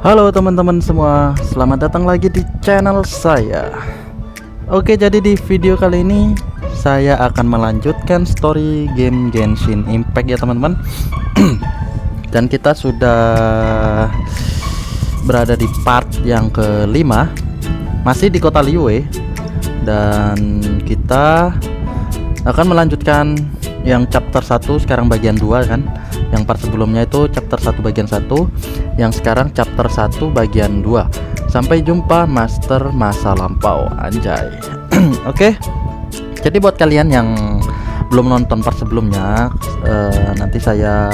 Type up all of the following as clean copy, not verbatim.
Halo teman-teman semua, selamat datang lagi di channel saya. Oke, jadi di video kali ini saya akan melanjutkan story game Genshin Impact ya teman-teman. Dan kita sudah berada di part yang kelima, masih di kota Liyue. Dan kita akan melanjutkan yang chapter 1 sekarang bagian 2 kan. Yang part sebelumnya itu chapter 1 bagian 1, yang sekarang chapter 1 bagian 2. Sampai jumpa master masa lampau, anjay. Oke. Jadi buat kalian yang belum nonton part sebelumnya, nanti saya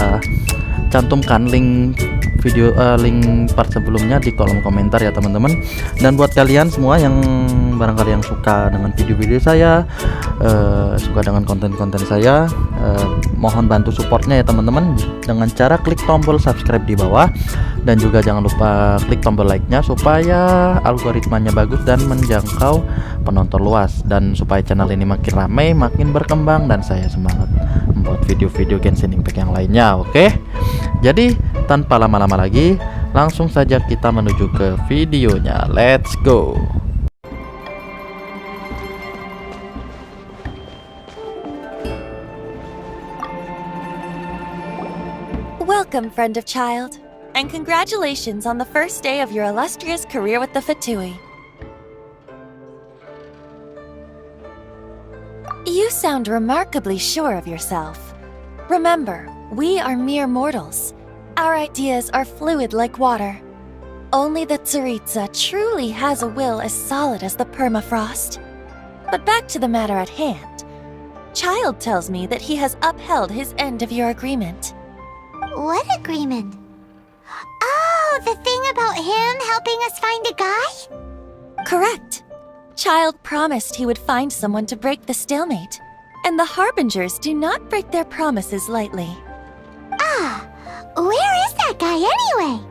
cantumkan link video link part sebelumnya di kolom komentar ya teman-teman. Dan buat kalian semua yang barangkali yang suka dengan video-video saya, suka dengan konten-konten saya, mohon bantu supportnya ya teman-teman dengan cara klik tombol subscribe di bawah, dan juga jangan lupa klik tombol like-nya supaya algoritmanya bagus dan menjangkau penonton luas, dan supaya channel ini makin ramai, makin berkembang, dan saya semangat membuat video-video Genshin Impact yang lainnya. Oke, jadi tanpa lama-lama lagi, langsung saja kita menuju ke videonya. Let's go. Welcome, friend of child, and congratulations on the first day of your illustrious career with the Fatui. You sound remarkably sure of yourself. Remember, we are mere mortals. Our ideas are fluid like water. Only the Tsaritsa truly has a will as solid as the permafrost. But back to the matter at hand. Child tells me that he has upheld his end of your agreement. What agreement? Oh, the thing about him helping us find a guy? Correct. Child promised he would find someone to break the stalemate, and the Harbingers do not break their promises lightly. Ah, where is that guy anyway?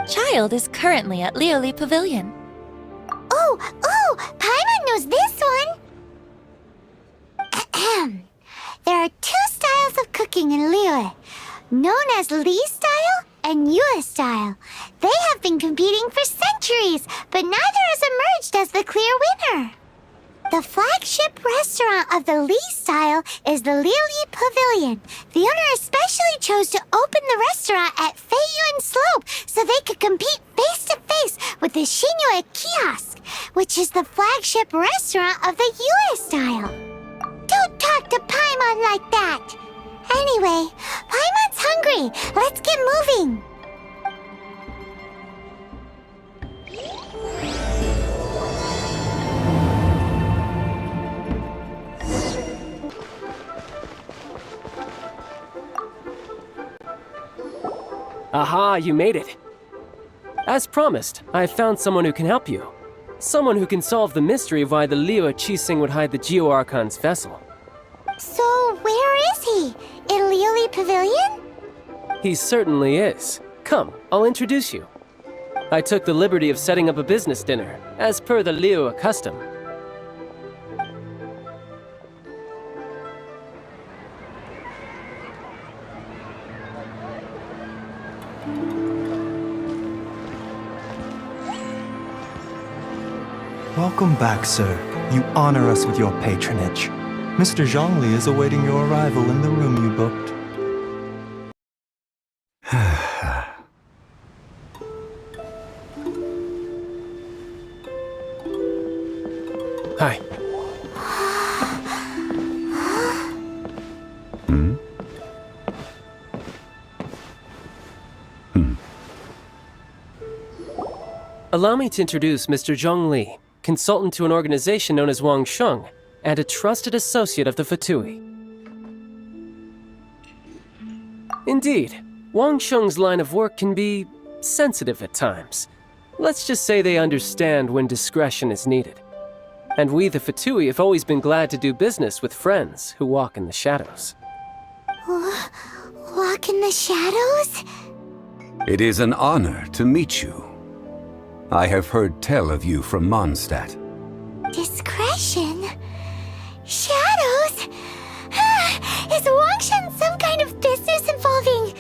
Child is currently at Lioli Pavilion. Oh, Paimon knows this one. Ahem. There are two styles of cooking in Liyue, known as Li style and Yue style. They have been competing for centuries, but neither has emerged as the clear winner. The flagship restaurant of the Li style is the Lioli Pavilion. The owner especially chose to open the restaurant at Feiyuan Slope so they could compete face to face with the Shinyue Kiosk, which is the flagship restaurant of the Yue style. Don't talk to Paimon like that. Anyway, Paimon's hungry. Let's get moving. Aha, you made it. As promised, I have found someone who can help you. Someone who can solve the mystery of why the Liyue Qixing would hide the Geo-Archon's vessel. So, where is he? In Lioli Pavilion? He certainly is. Come, I'll introduce you. I took the liberty of setting up a business dinner, as per the Liyue custom. Welcome back, sir. You honor us with your patronage. Mr. Zhongli is awaiting your arrival in the room you booked. Hi. Allow me to introduce Mr. Zhongli, consultant to an organization known as Wang Sheng, and a trusted associate of the Fatui. Indeed, Wang Sheng's line of work can be sensitive at times. Let's just say they understand when discretion is needed. And we, the Fatui, have always been glad to do business with friends who walk in the shadows. Walk in the shadows? It is an honor to meet you. I have heard tell of you from Mondstadt. Discretion? Shadows? Is Wangshan some kind of business involving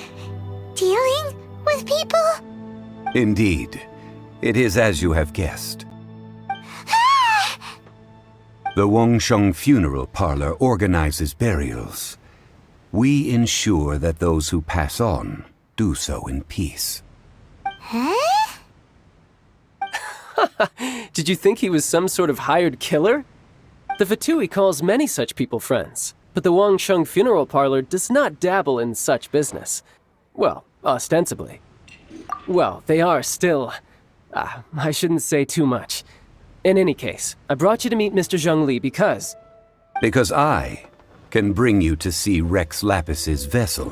dealing with people? Indeed, it is as you have guessed. The Wangsheng Funeral Parlor organizes burials. We ensure that those who pass on do so in peace. Huh? Did you think he was some sort of hired killer? The Fatui calls many such people friends, but the Wangsheng Funeral Parlor does not dabble in such business. Well, ostensibly. Well, they are still... I shouldn't say too much. In any case, I brought you to meet Mr. Zhongli because... Because I can bring you to see Rex Lapis's vessel.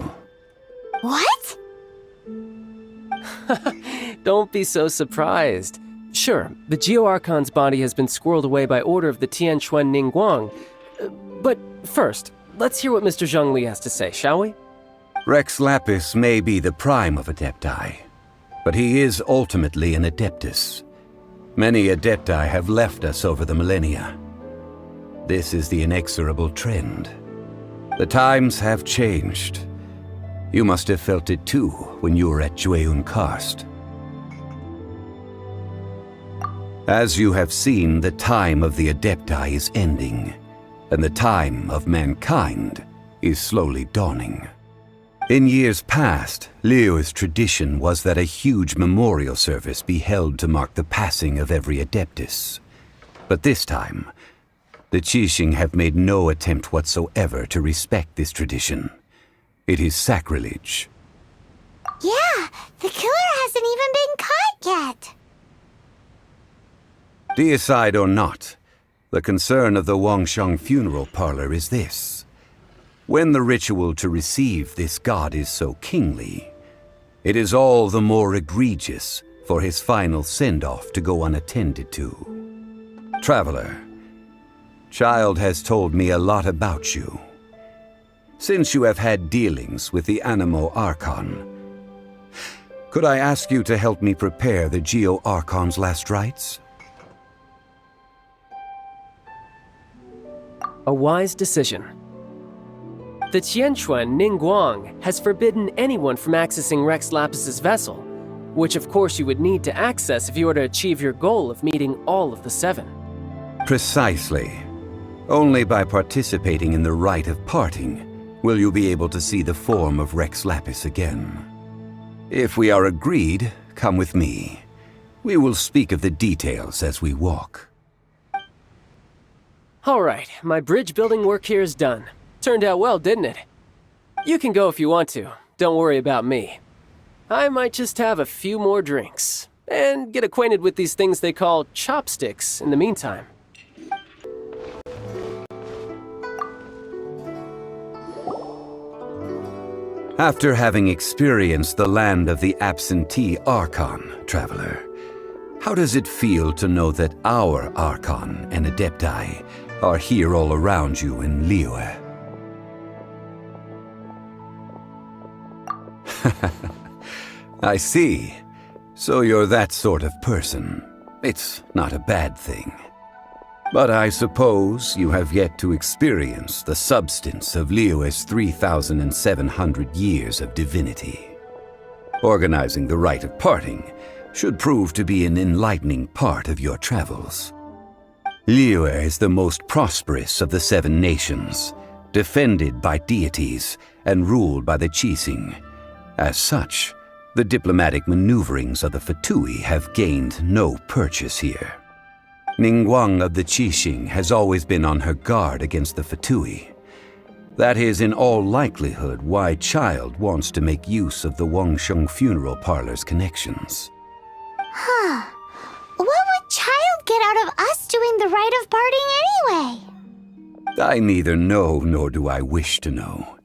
What? Don't be so surprised. Sure, the Geo-Archon's body has been squirreled away by order of the Tianquan Ningguang. But first, let's hear what Mr. Zhongli has to say, shall we? Rex Lapis may be the prime of Adepti, but he is ultimately an Adeptus. Many Adepti have left us over the millennia. This is the inexorable trend. The times have changed. You must have felt it too when you were at Jueyun Karst. As you have seen, the time of the Adepti is ending, and the time of mankind is slowly dawning. In years past, Liyue's tradition was that a huge memorial service be held to mark the passing of every Adeptus. But this time, the Qixing have made no attempt whatsoever to respect this tradition. It is sacrilege. Yeah, the killer hasn't even been caught yet. Deicide or not, the concern of the Wangsheng Funeral Parlor is this. When the ritual to receive this god is so kingly, it is all the more egregious for his final send-off to go unattended to. Traveler, Child has told me a lot about you. Since you have had dealings with the Animo Archon, could I ask you to help me prepare the Geo Archon's last rites? A wise decision. The Tianquan Ningguang has forbidden anyone from accessing Rex Lapis's vessel, which of course you would need to access if you were to achieve your goal of meeting all of the seven. Precisely. Only by participating in the rite of parting will you be able to see the form of Rex Lapis again. If we are agreed, come with me. We will speak of the details as we walk. All right, my bridge building work here is done. Turned out well, didn't it? You can go if you want to. Don't worry about me. I might just have a few more drinks and get acquainted with these things they call chopsticks in the meantime. After having experienced the land of the absentee Archon, Traveler, how does it feel to know that our Archon and Adepti are here all around you in Liyue? I see. So you're that sort of person. It's not a bad thing. But I suppose you have yet to experience the substance of Liyue's 3,700 years of divinity. Organizing the rite of parting should prove to be an enlightening part of your travels. Liyue is the most prosperous of the 7 nations, defended by deities and ruled by the Qixing. As such, the diplomatic maneuverings of the Fatui have gained no purchase here. Ningguang of the Qixing has always been on her guard against the Fatui. That is in all likelihood why Child wants to make use of the Wangsheng Funeral Parlor's connections. Huh. What would Child get out of us doing the rite of parting anyway? I neither know nor do I wish to know.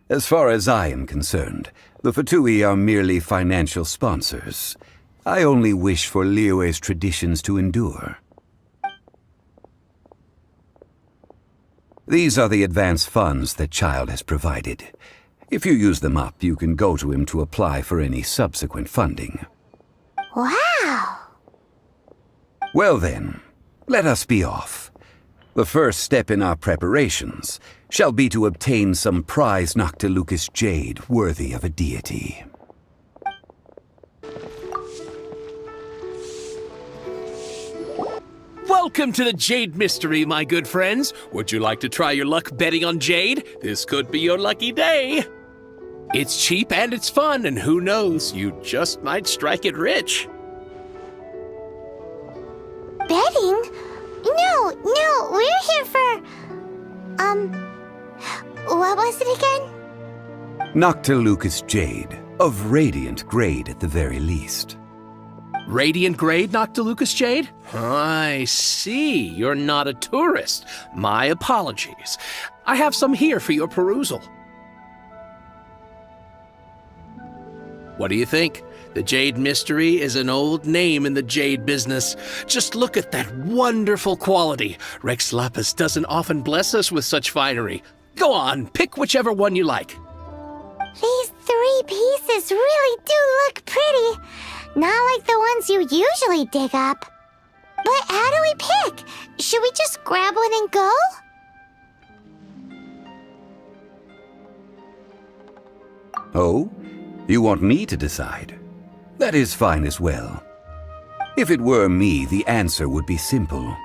As far as I am concerned, the Fatui are merely financial sponsors. I only wish for Liyue's traditions to endure. These are the advance funds that Child has provided. If you use them up, you can go to him to apply for any subsequent funding. Wow! Well then, let us be off. The first step in our preparations shall be to obtain some prize Noctilucous jade worthy of a deity. Welcome to the Jade Mystery, my good friends. Would you like to try your luck betting on Jade? This could be your lucky day. It's cheap and it's fun, and who knows, you just might strike it rich. Betting? No, we're here for... what was it again? Noctilucous Jade, of radiant grade at the very least. Radiant grade, Noctilucous Jade? I see. You're not a tourist. My apologies. I have some here for your perusal. What do you think? The Jade Mystery is an old name in the jade business. Just look at that wonderful quality. Rex Lapis doesn't often bless us with such finery. Go on, pick whichever one you like. These 3 pieces really do look pretty. Not like the ones you usually dig up. But how do we pick? Should we just grab one and go? Oh? You want me to decide? That is fine as well. If it were me, the answer would be simple.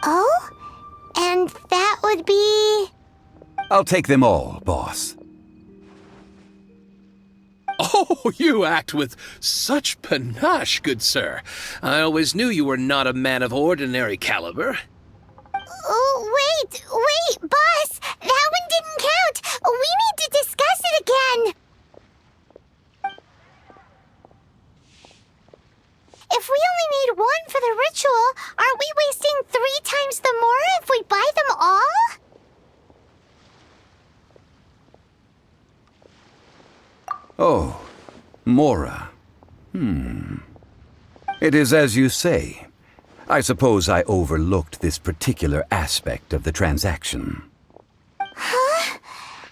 Oh? And that would be... I'll take them all, boss. Oh, you act with such panache, good sir. I always knew you were not a man of ordinary caliber. Oh, wait, boss! That one didn't count! We need to discuss it again! If we only need one for the ritual, aren't we wasting 3 times the more if we buy them all? Oh, Mora. It is as you say. I suppose I overlooked this particular aspect of the transaction. Huh?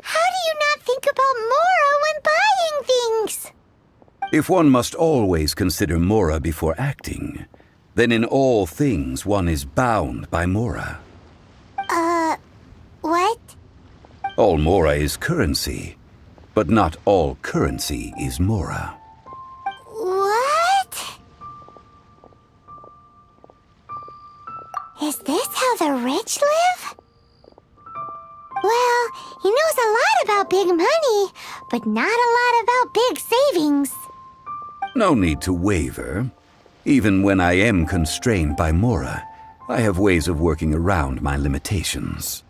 How do you not think about Mora when buying things? If one must always consider Mora before acting, then in all things one is bound by Mora. What? All Mora is currency, but not all currency is Mora. What? Is this how the rich live? Well, he knows a lot about big money, but not a lot about big savings. No need to waver. Even when I am constrained by Mora, I have ways of working around my limitations.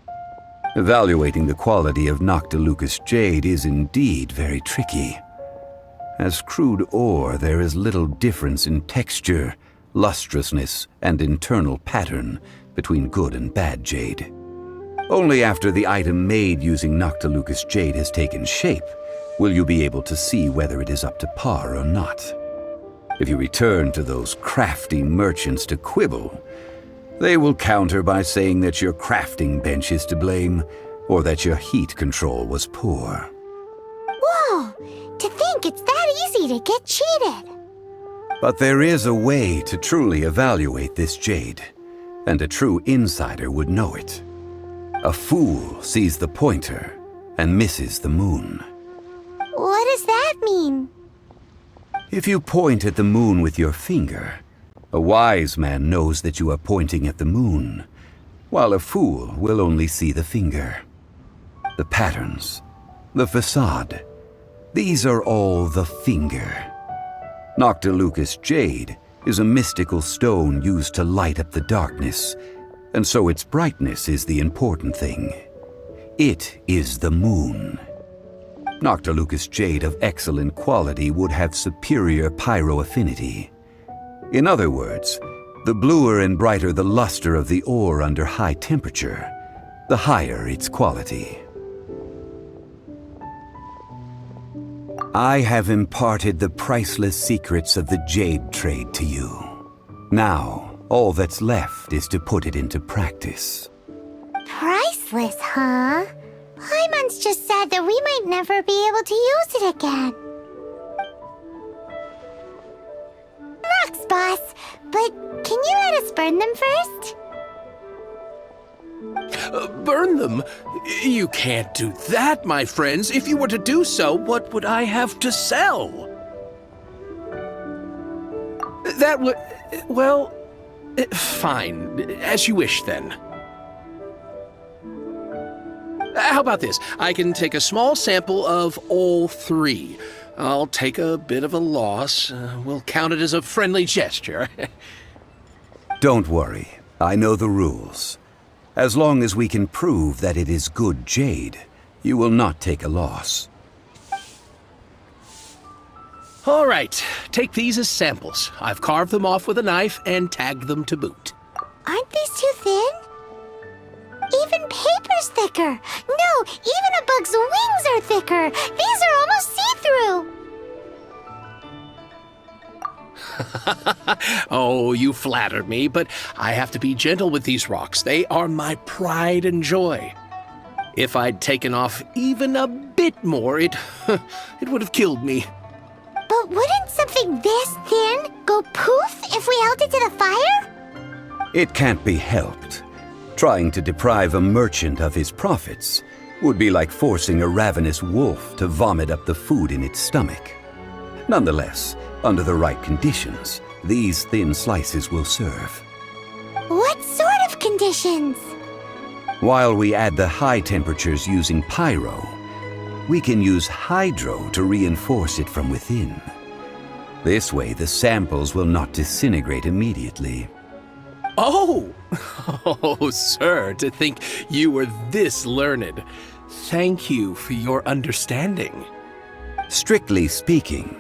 Evaluating the quality of Noctilucous Jade is indeed very tricky. As crude ore, there is little difference in texture, lustrousness, and internal pattern between good and bad jade. Only after the item made using Noctilucous Jade has taken shape will you be able to see whether it is up to par or not. If you return to those crafty merchants to quibble, they will counter by saying that your crafting bench is to blame, or that your heat control was poor. Whoa! To think it's that easy to get cheated! But there is a way to truly evaluate this jade, and a true insider would know it. A fool sees the pointer and misses the moon. What does that mean? If you point at the moon with your finger, a wise man knows that you are pointing at the moon, while a fool will only see the finger. The patterns, the facade, these are all the finger. Noctilucous Jade is a mystical stone used to light up the darkness, and so its brightness is the important thing. It is the moon. Noctilucous Jade of excellent quality would have superior pyroaffinity. In other words, the bluer and brighter the luster of the ore under high temperature, the higher its quality. I have imparted the priceless secrets of the jade trade to you. Now, all that's left is to put it into practice. Priceless, huh? Paimon's just said that we might never be able to use it again. Rocks, boss, but can you let us burn them first? Burn them? You can't do that, my friends. If you were to do so, what would I have to sell? That would... well, Fine. As you wish, then. How about this? I can take a small sample of all three. I'll take a bit of a loss. We'll count it as a friendly gesture. Don't worry. I know the rules. As long as we can prove that it is good jade, you will not take a loss. All right. Take these as samples. I've carved them off with a knife and tagged them to boot. Aren't these too thin? Even paper's thicker. No, even a bug's wings are thicker. These are almost see-through. Oh, you flatter me, but I have to be gentle with these rocks. They are my pride and joy. If I'd taken off even a bit more, it would have killed me. But wouldn't something this thin go poof if we held it to the fire? It can't be helped. Trying to deprive a merchant of his profits would be like forcing a ravenous wolf to vomit up the food in its stomach. Nonetheless, under the right conditions, these thin slices will serve. What sort of conditions? While we add the high temperatures using pyro, we can use hydro to reinforce it from within. This way, the samples will not disintegrate immediately. Oh! Oh, sir, to think you were this learned. Thank you for your understanding. Strictly speaking,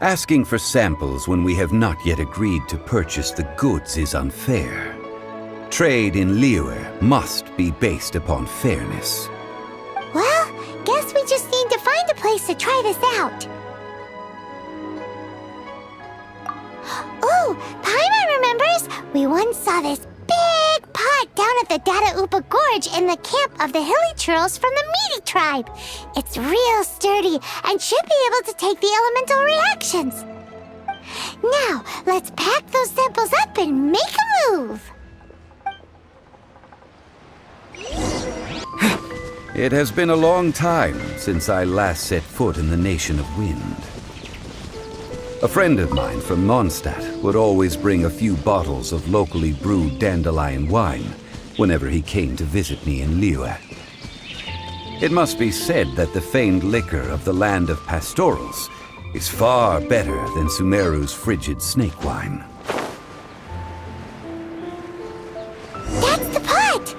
asking for samples when we have not yet agreed to purchase the goods is unfair. Trade in Liyue must be based upon fairness. Well, guess we just need to find a place to try this out. Oh, Paimon remembers we once saw this big pot down at the Dada Upa Gorge in the camp of the hilly churls from the Meaty tribe. It's real sturdy and should be able to take the elemental reactions. Now, let's pack those samples up and make a move. It has been a long time since I last set foot in the Nation of Wind. A friend of mine from Mondstadt would always bring a few bottles of locally brewed dandelion wine whenever he came to visit me in Liyue. It must be said that the famed liquor of the land of pastorals is far better than Sumeru's frigid snake wine. That's the pot!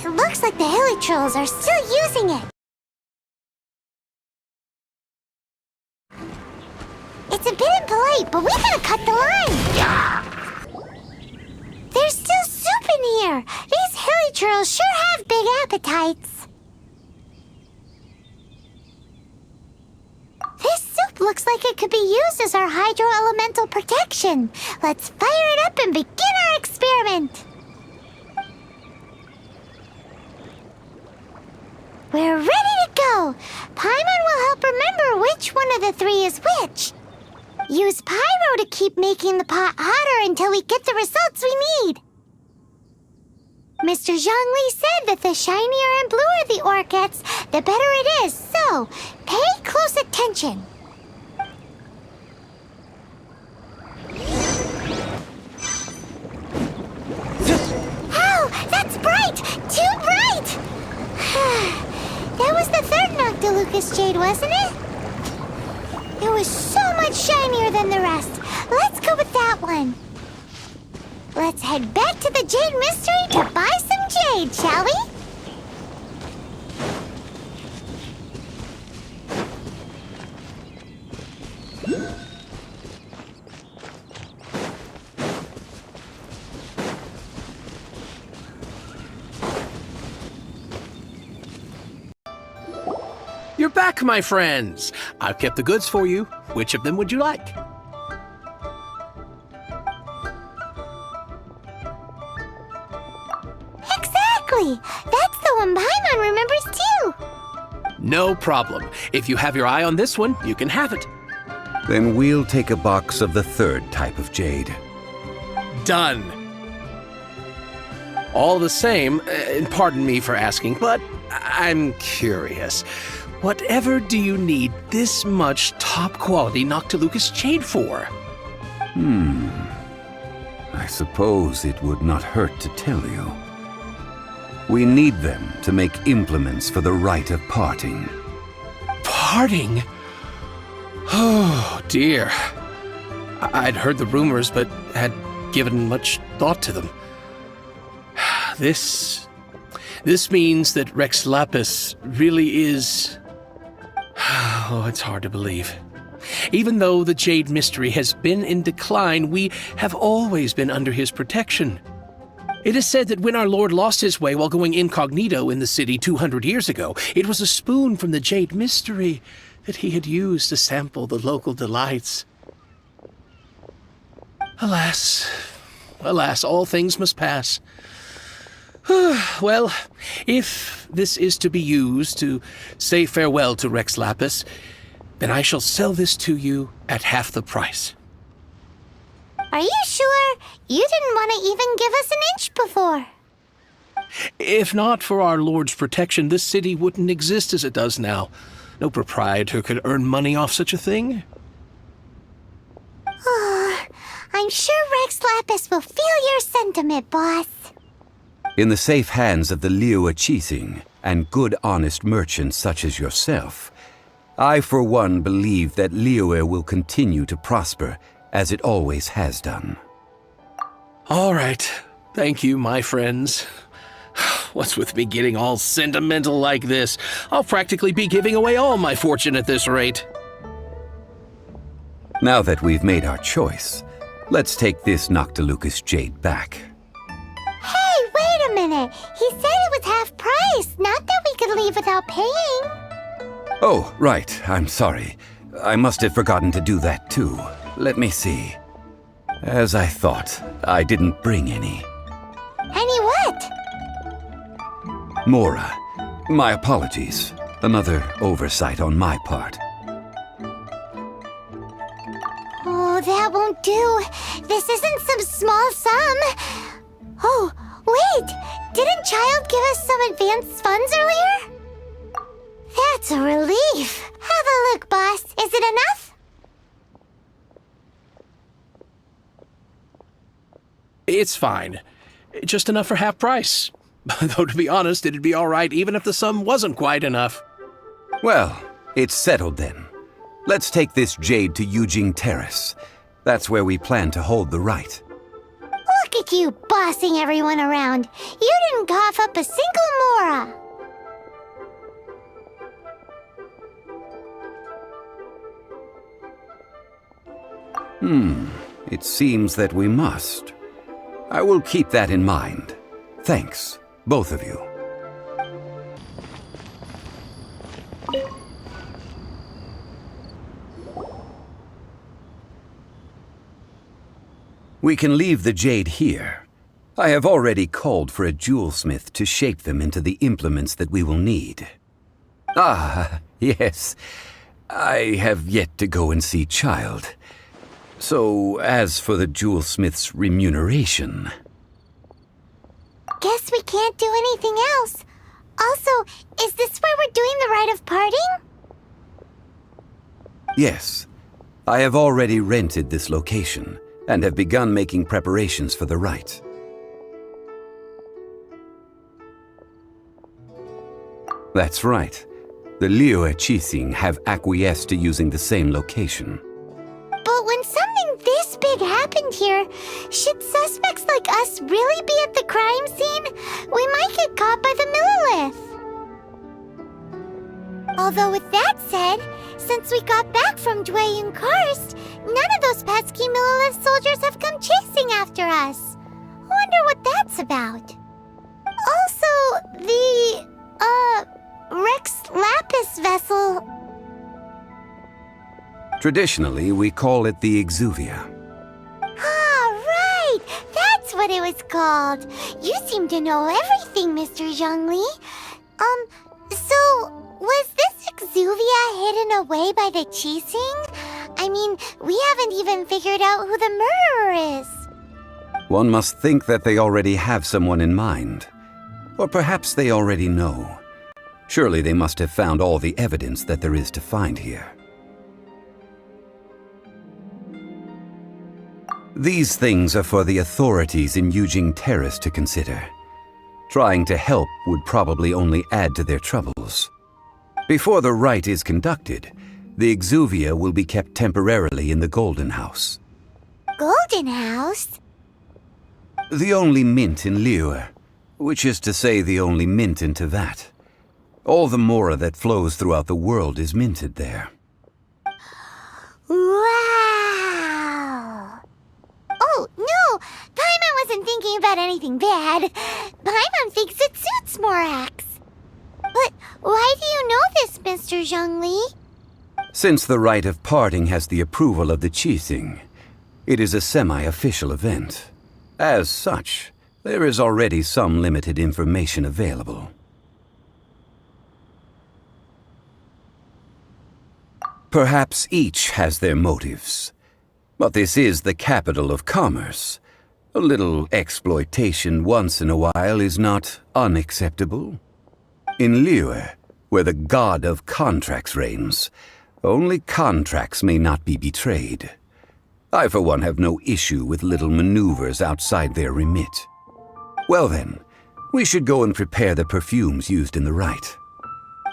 It looks like the hilly trolls are still using it. It's a bit impolite, but we gotta cut the line. There's still soup in here. These hilly trolls sure have big appetites. This soup looks like it could be used as our hydro-elemental protection. Let's fire it up and begin our experiment. We're ready to go. Paimon will help remember which one of the three is which. Use pyro to keep making the pot hotter until we get the results we need. Mr. Zhongli said that the shinier and bluer the ore gets, the better it is, so pay close attention. Oh, that's bright! Too bright! That was the third Noctilucous jade, wasn't it? It was so much shinier than the rest. Let's go with that one. Let's head back to the Jade Mystery to buy some jade, shall we? You're back, my friends. I've kept the goods for you. Which of them would you like? Exactly! That's the one Paimon remembers too! No problem. If you have your eye on this one, you can have it. Then we'll take a box of the third type of jade. Done. All the same, and pardon me for asking, but I'm curious. Whatever do you need this much top-quality Noctilucous jade for? I suppose it would not hurt to tell you. We need them to make implements for the rite of parting. Parting? Oh, dear. I'd heard the rumors, but had given much thought to them. This means that Rex Lapis really is... Oh, it's hard to believe. Even though the Jade Mystery has been in decline, we have always been under his protection. It is said that when our Lord lost his way while going incognito in the city 200 years ago, it was a spoon from the Jade Mystery that he had used to sample the local delights. Alas, all things must pass. Well, if this is to be used to say farewell to Rex Lapis, then I shall sell this to you at half the price. Are you sure? You didn't want to even give us an inch before. If not for our Lord's protection, this city wouldn't exist as it does now. No proprietor could earn money off such a thing. Oh, I'm sure Rex Lapis will feel your sentiment, boss. In the safe hands of the Liu Chising and good honest merchants such as yourself, I for one believe that Liyue will continue to prosper as it always has done. All right. Thank you, my friends. What's with me getting all sentimental like this? I'll practically be giving away all my fortune at this rate. Now that we've made our choice, let's take this Noctilucous jade back. Hey, wait a minute. He said it was half price, not that we could leave without paying. Oh, right. I'm sorry. I must have forgotten to do that too. Let me see. As I thought, I didn't bring any. Any what? Mora, my apologies. Another oversight on my part. Oh, that won't do. This isn't some small sum. Oh, wait. Didn't Child give us some advanced funds earlier? That's a relief. Have a look, boss. Is it enough? It's fine. Just enough for half price. Though, to be honest, it'd be all right even if the sum wasn't quite enough. Well, it's settled then. Let's take this jade to Yujing Terrace. That's where we plan to hold the rite. Look at you bossing everyone around. You didn't cough up a single mora. It seems that we must. I will keep that in mind. Thanks, both of you. We can leave the jade here. I have already called for a jewelsmith to shape them into the implements that we will need. Ah, yes. I have yet to go and see Child. So, as for the jewelsmith's remuneration... Guess we can't do anything else. Also, is this where we're doing the rite of parting? Yes. I have already rented this location, and have begun making preparations for the rite. That's right. The Liu Chising have acquiesced to using the same location. But when something this big happened here, should suspects like us really be at the crime scene? We might get caught by the Millilith. Although with that said, since we got back from Dwayne Karst, none of those pesky Millilith soldiers have come chasing after us. Wonder what that's about. Also, the, Rex Lapis vessel... Traditionally, we call it the Exuvia. Ah, right! That's what it was called. You seem to know everything, Mr. Zhongli. So, was this Exuvia hidden away by the Chising? I mean, we haven't even figured out who the murderer is. One must think that they already have someone in mind. Or perhaps they already know. Surely they must have found all the evidence that there is to find here. These things are for the authorities in Yujing Terrace to consider. Trying to help would probably only add to their troubles. Before the rite is conducted, the exuvia will be kept temporarily in the Golden House. Golden House? The only mint in Liyue, which is to say the only mint in Tevat. All the mora that flows throughout the world is minted there. Wow! Oh, no! Paimon wasn't thinking about anything bad. Paimon thinks it suits Morax. But why do you know this, Mr. Zhongli? Since the rite of parting has the approval of the Qixing, it is a semi-official event. As such, there is already some limited information available. Perhaps each has their motives. But this is the capital of commerce. A little exploitation once in a while is not unacceptable. In Liyue, where the god of contracts reigns, only contracts may not be betrayed. I, for one, have no issue with little maneuvers outside their remit. Well then, we should go and prepare the perfumes used in the rite.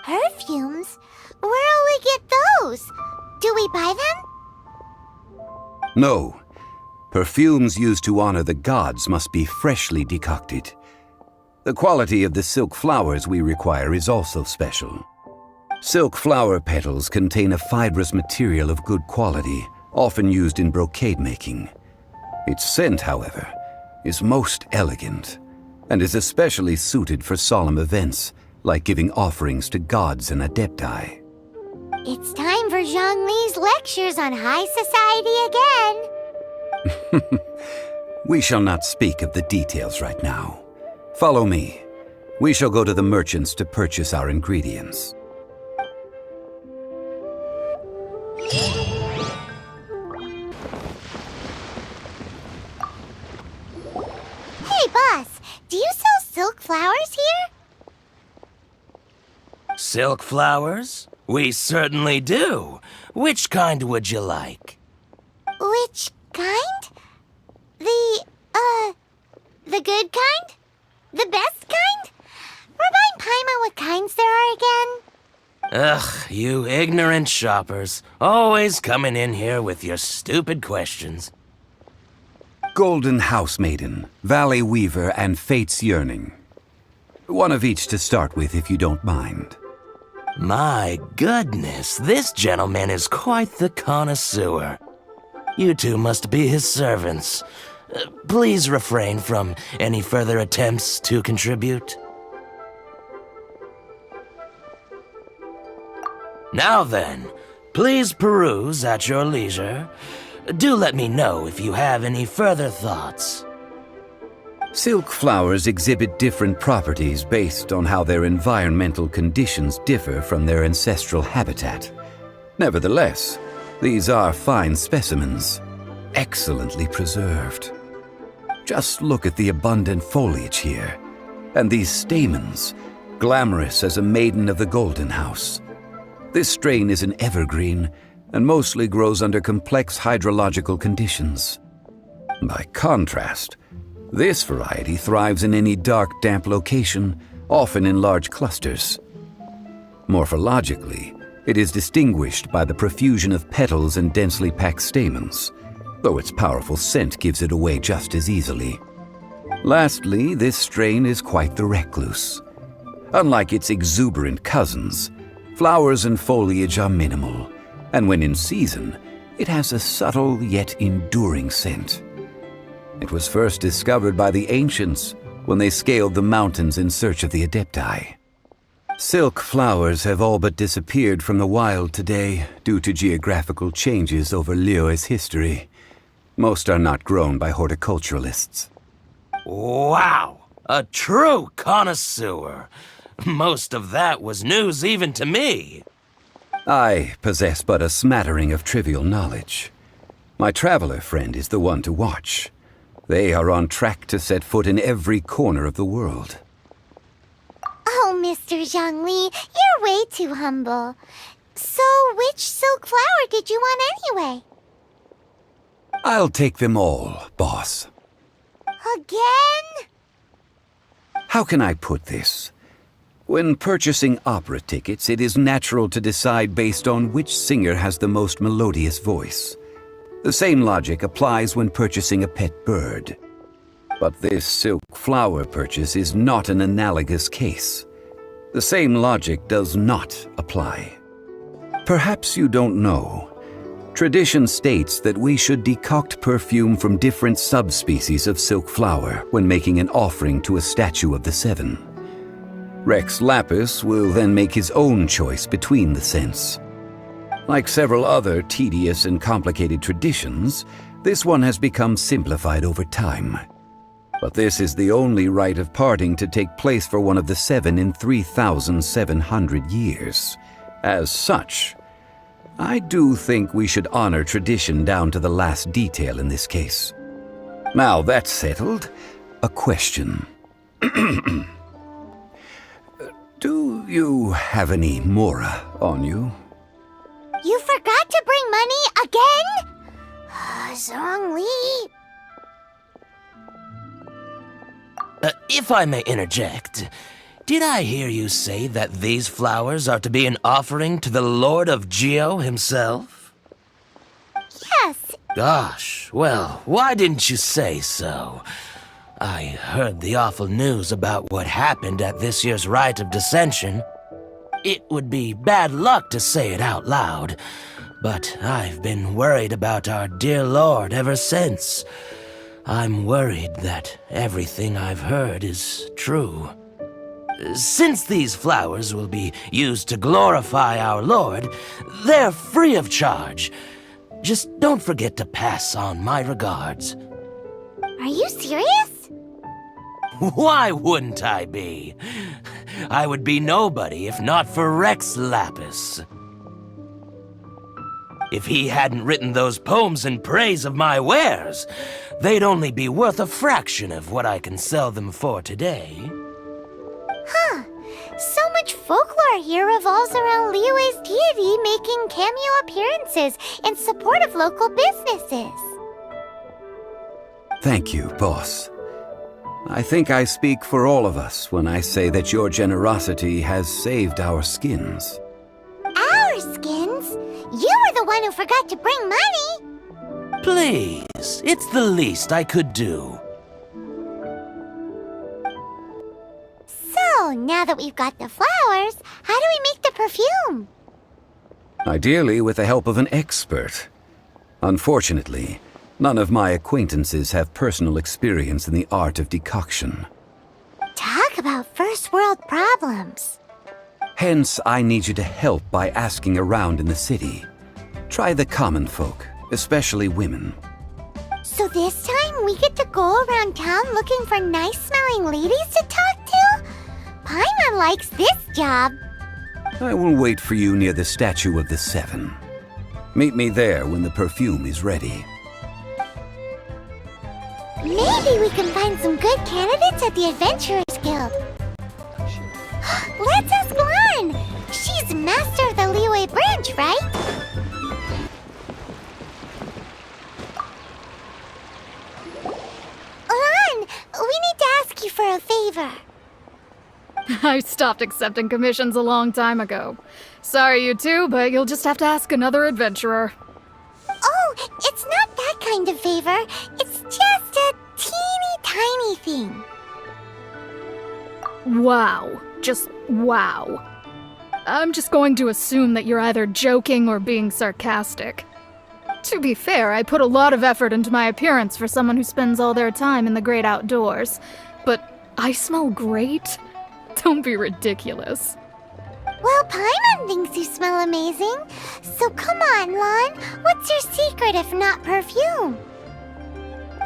Perfumes? Where'll we get those? Do we buy them? No. Perfumes used to honor the gods must be freshly decocted. The quality of the silk flowers we require is also special. Silk flower petals contain a fibrous material of good quality, often used in brocade making. Its scent, however, is most elegant, and is especially suited for solemn events, like giving offerings to gods and adepti. It's time for Zhongli's lectures on high society again. We shall not speak of the details right now. Follow me. We shall go to the merchants to purchase our ingredients. Hey, boss, do you sell silk flowers here? Silk flowers? We certainly do. Which kind would you like? Which kind? The good kind? The best kind? Remind Paimon what kinds there are again. Ugh, you ignorant shoppers. Always coming in here with your stupid questions. Golden House Maiden, Valley Weaver, and Fate's Yearning. One of each to start with, if you don't mind. My goodness, this gentleman is quite the connoisseur. You two must be his servants. Please refrain from any further attempts to contribute. Now then, please peruse at your leisure. Do let me know if you have any further thoughts. Silk flowers exhibit different properties based on how their environmental conditions differ from their ancestral habitat. Nevertheless, these are fine specimens, excellently preserved. Just look at the abundant foliage here, and these stamens, glamorous as a maiden of the Golden House. This strain is an evergreen, and mostly grows under complex hydrological conditions. By contrast, this variety thrives in any dark, damp location, often in large clusters. Morphologically, it is distinguished by the profusion of petals and densely packed stamens, though its powerful scent gives it away just as easily. Lastly, this strain is quite the recluse. Unlike its exuberant cousins, flowers and foliage are minimal, and when in season, it has a subtle yet enduring scent. It was first discovered by the ancients when they scaled the mountains in search of the adepti. Silk flowers have all but disappeared from the wild today due to geographical changes over Liyue's history. Most are not grown by horticulturalists. Wow! A true connoisseur. Most of that was news even to me. I possess but a smattering of trivial knowledge. My traveler friend is the one to watch. They are on track to set foot in every corner of the world. Oh, Mr. Zhongli, you're way too humble. So, which silk flower did you want anyway? I'll take them all, boss. Again? How can I put this? When purchasing opera tickets, it is natural to decide based on which singer has the most melodious voice. The same logic applies when purchasing a pet bird. But this silk flower purchase is not an analogous case. The same logic does not apply. Perhaps you don't know. Tradition states that we should decoct perfume from different subspecies of silk flower when making an offering to a statue of the seven. Rex Lapis will then make his own choice between the scents. Like several other tedious and complicated traditions, this one has become simplified over time. But this is the only rite of parting to take place for one of the seven in 3,700 years. As such, I do think we should honor tradition down to the last detail in this case. Now that's settled, a question. Do you have any mora on you? You forgot to bring money again? Zhongli. If I may interject, did I hear you say that these flowers are to be an offering to the Lord of Geo himself? Yes. Gosh, well, why didn't you say so? I heard the awful news about what happened at this year's Rite of Dissension. It would be bad luck to say it out loud, but I've been worried about our dear Lord ever since. I'm worried that everything I've heard is true. Since these flowers will be used to glorify our Lord, they're free of charge. Just don't forget to pass on my regards. Are you serious? Why wouldn't I be? I would be nobody if not for Rex Lapis. If he hadn't written those poems in praise of my wares, they'd only be worth a fraction of what I can sell them for today. Huh. So much folklore here revolves around Liyue's deity making cameo appearances in support of local businesses. Thank you, boss. I think I speak for all of us when I say that your generosity has saved our skins. Our skins? You were the one who forgot to bring money. Please, it's the least I could do. So, now that we've got the flowers, how do we make the perfume? Ideally with the help of an expert. Unfortunately, none of my acquaintances have personal experience in the art of decoction. Talk about first world problems. Hence, I need you to help by asking around in the city. Try the common folk, especially women. So this time we get to go around town looking for nice-smelling ladies to talk to? Paimon likes this job. I will wait for you near the statue of the seven. Meet me there when the perfume is ready. Maybe we can find some good candidates at the Adventurers Guild. Let's ask Lan! She's master of the Liyue branch, right? Lan, we need to ask you for a favor. I stopped accepting commissions a long time ago. Sorry, you two, but you'll just have to ask another adventurer. Oh, it's not that kind of favor. It's just a teeny tiny thing. Wow. Just wow. I'm just going to assume that you're either joking or being sarcastic. To be fair, I put a lot of effort into my appearance for someone who spends all their time in the great outdoors. But I smell great? Don't be ridiculous. Well, Paimon thinks you smell amazing. So come on, Lan. What's your secret if not perfume?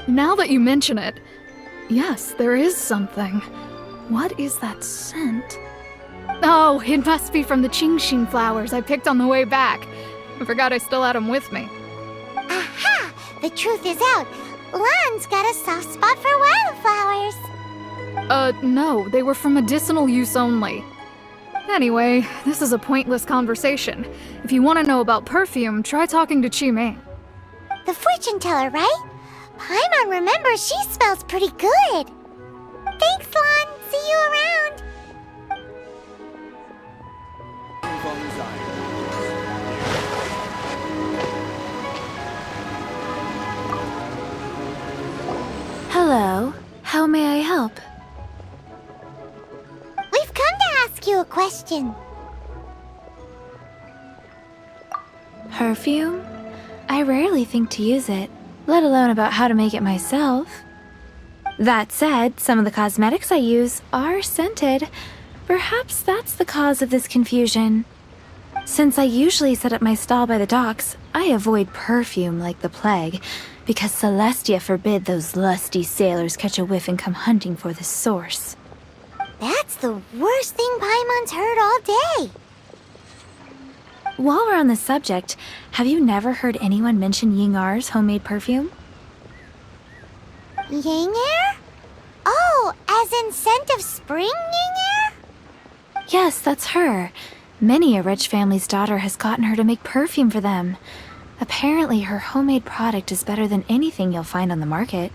Now that you mention it, yes, there is something. What is that scent? Oh, it must be from the Qingxin flowers I picked on the way back. I forgot I still had them with me. Aha! The truth is out. Lan's got a soft spot for wildflowers. No, they were for medicinal use only. Anyway, this is a pointless conversation. If you want to know about perfume, try talking to Qimei. The fortune teller, right? Paimon remembers she smells pretty good. Thanks, Lon. See you around. Hello. How may I help? We've come to ask you a question. Perfume? I rarely think to use it, let alone about how to make it myself. That said, some of the cosmetics I use are scented. Perhaps that's the cause of this confusion. Since I usually set up my stall by the docks, I avoid perfume like the plague, because Celestia forbid those lusty sailors catch a whiff and come hunting for the source. That's the worst thing Paimon's heard all day. While we're on the subject, have you never heard anyone mention Yingar's homemade perfume? Yingar? Oh, as in scent of spring, Yingar? Yes, that's her. Many a rich family's daughter has gotten her to make perfume for them. Apparently, her homemade product is better than anything you'll find on the market.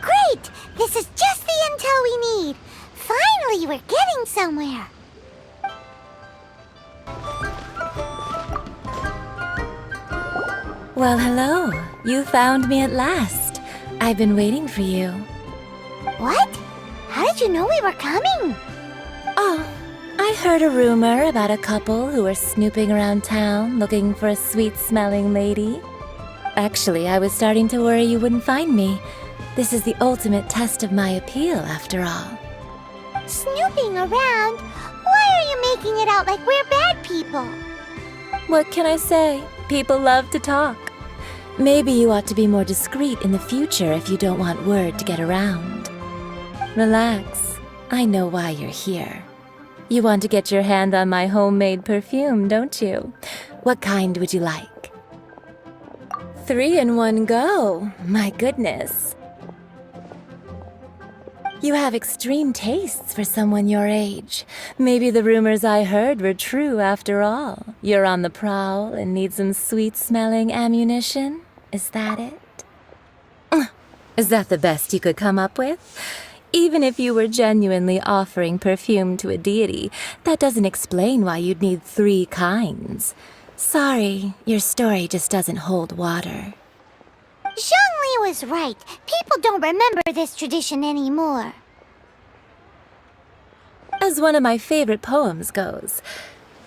Great! This is just the intel we need. Finally, we're getting somewhere. Well, hello. You found me at last. I've been waiting for you. What? How did you know we were coming? Oh, I heard a rumor about a couple who were snooping around town looking for a sweet-smelling lady. Actually, I was starting to worry you wouldn't find me. This is the ultimate test of my appeal, after all. Snooping around? Why are you making it out like we're bad people? What can I say? People love to talk. Maybe you ought to be more discreet in the future if you don't want word to get around. Relax. I know why you're here. You want to get your hand on my homemade perfume, don't you? What kind would you like? 3 in one go. My goodness. You have extreme tastes for someone your age. Maybe the rumors I heard were true after all. You're on the prowl and need some sweet-smelling ammunition? Is that it? Is that the best you could come up with? Even if you were genuinely offering perfume to a deity, that doesn't explain why you'd need 3 kinds. Sorry, your story just doesn't hold water. Zhongli was right. People don't remember this tradition anymore. As one of my favorite poems goes,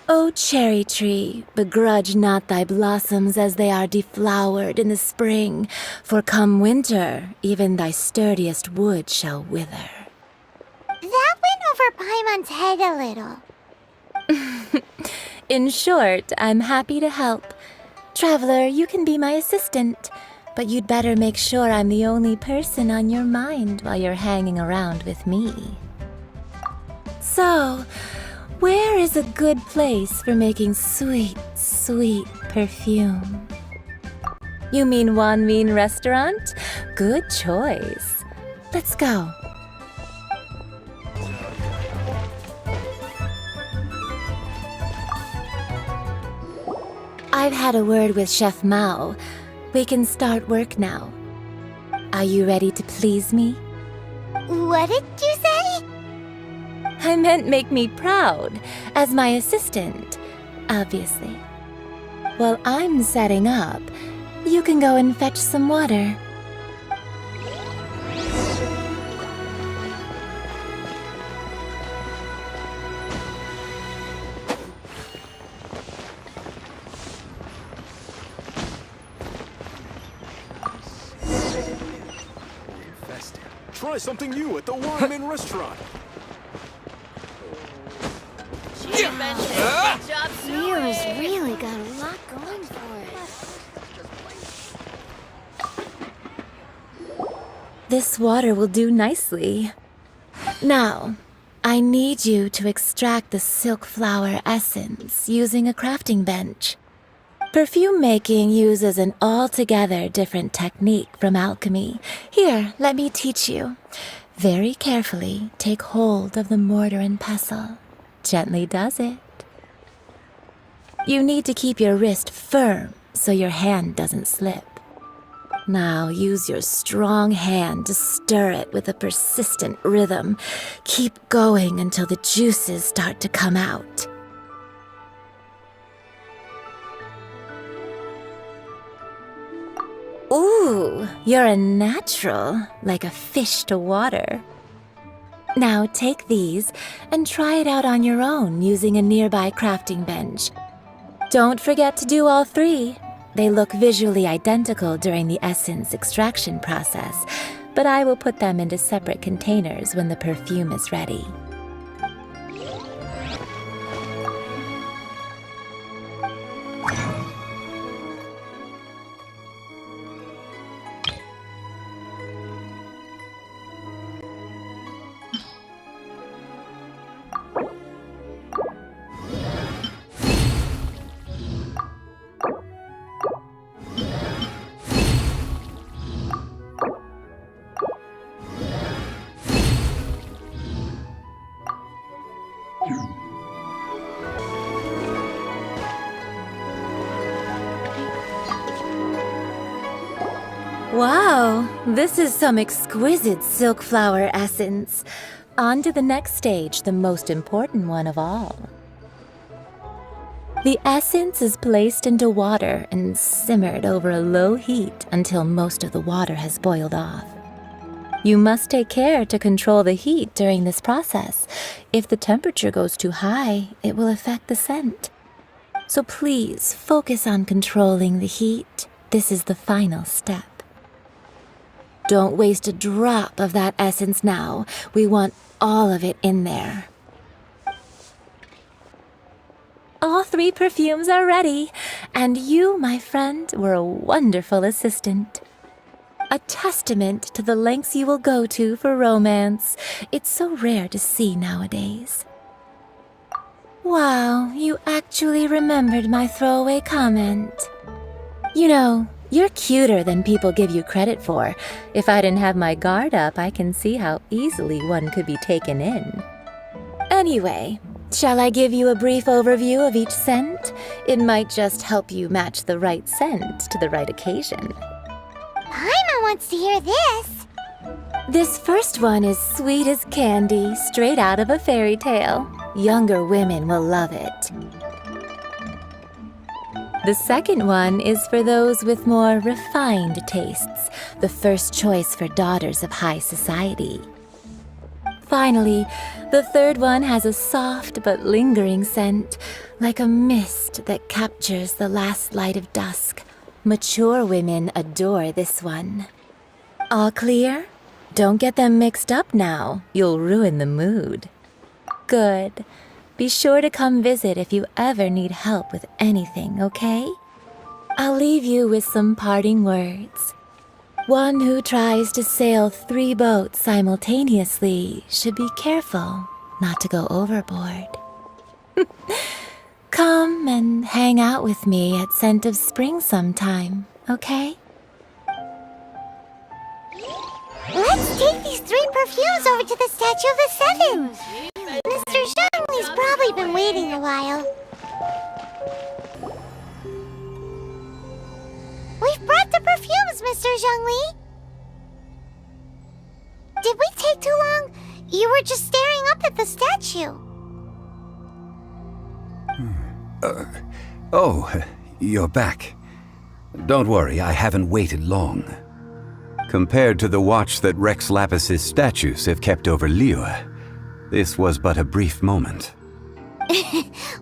O cherry tree, begrudge not thy blossoms as they are deflowered in the spring, for come winter, even thy sturdiest wood shall wither. That went over Paimon's head a little. In short, I'm happy to help. Traveler, you can be my assistant, but you'd better make sure I'm the only person on your mind while you're hanging around with me. So, where is a good place for making sweet, sweet perfume? You mean Wanmin Restaurant? Good choice. Let's go. I've had a word with Chef Mao. We can start work now. Are you ready to please me? What did you say? I meant make me proud, as my assistant, obviously. While I'm setting up, you can go and fetch some water. Try something new at the Wanmin Restaurant. Rio's really got a lot going for it. This water will do nicely. Now, I need you to extract the silk flower essence using a crafting bench. Perfume making uses an altogether different technique from alchemy. Here, let me teach you. Very carefully, take hold of the mortar and pestle. Gently does it. You need to keep your wrist firm so your hand doesn't slip. Now use your strong hand to stir it with a persistent rhythm. Keep going until the juices start to come out. Ooh, you're a natural, like a fish to water. Now take these and try it out on your own using a nearby crafting bench. Don't forget to do all three. They look visually identical during the essence extraction process, but I will put them into separate containers when the perfume is ready. Wow, this is some exquisite silk flower essence. On to the next stage, the most important one of all. The essence is placed into water and simmered over a low heat until most of the water has boiled off. You must take care to control the heat during this process. If the temperature goes too high, it will affect the scent. So please focus on controlling the heat. This is the final step. Don't waste a drop of that essence now. We want all of it in there. All three perfumes are ready, and you, my friend, were a wonderful assistant. A testament to the lengths you will go to for romance. It's so rare to see nowadays. Wow, you actually remembered my throwaway comment. You know, you're cuter than people give you credit for. If I didn't have my guard up, I can see how easily one could be taken in. Anyway, shall I give you a brief overview of each scent? It might just help you match the right scent to the right occasion. Paimon wants to hear this. This first one is sweet as candy, straight out of a fairy tale. Younger women will love it. The second one is for those with more refined tastes, the first choice for daughters of high society. Finally, the third one has a soft but lingering scent, like a mist that captures the last light of dusk. Mature women adore this one. All clear? Don't get them mixed up now. You'll ruin the mood. Good. Be sure to come visit if you ever need help with anything, okay? I'll leave you with some parting words. One who tries to sail 3 boats simultaneously should be careful not to go overboard. Come and hang out with me at Scent of Spring sometime, okay? Let's take these 3 perfumes over to the Statue of the Seven. Mr. Zhongli's probably been waiting a while. We've brought the perfumes, Mr. Zhongli. Did we take too long? You were just staring up at the statue. Oh, you're back. Don't worry, I haven't waited long. Compared to the watch that Rex Lapis's statues have kept over Liyue, this was but a brief moment.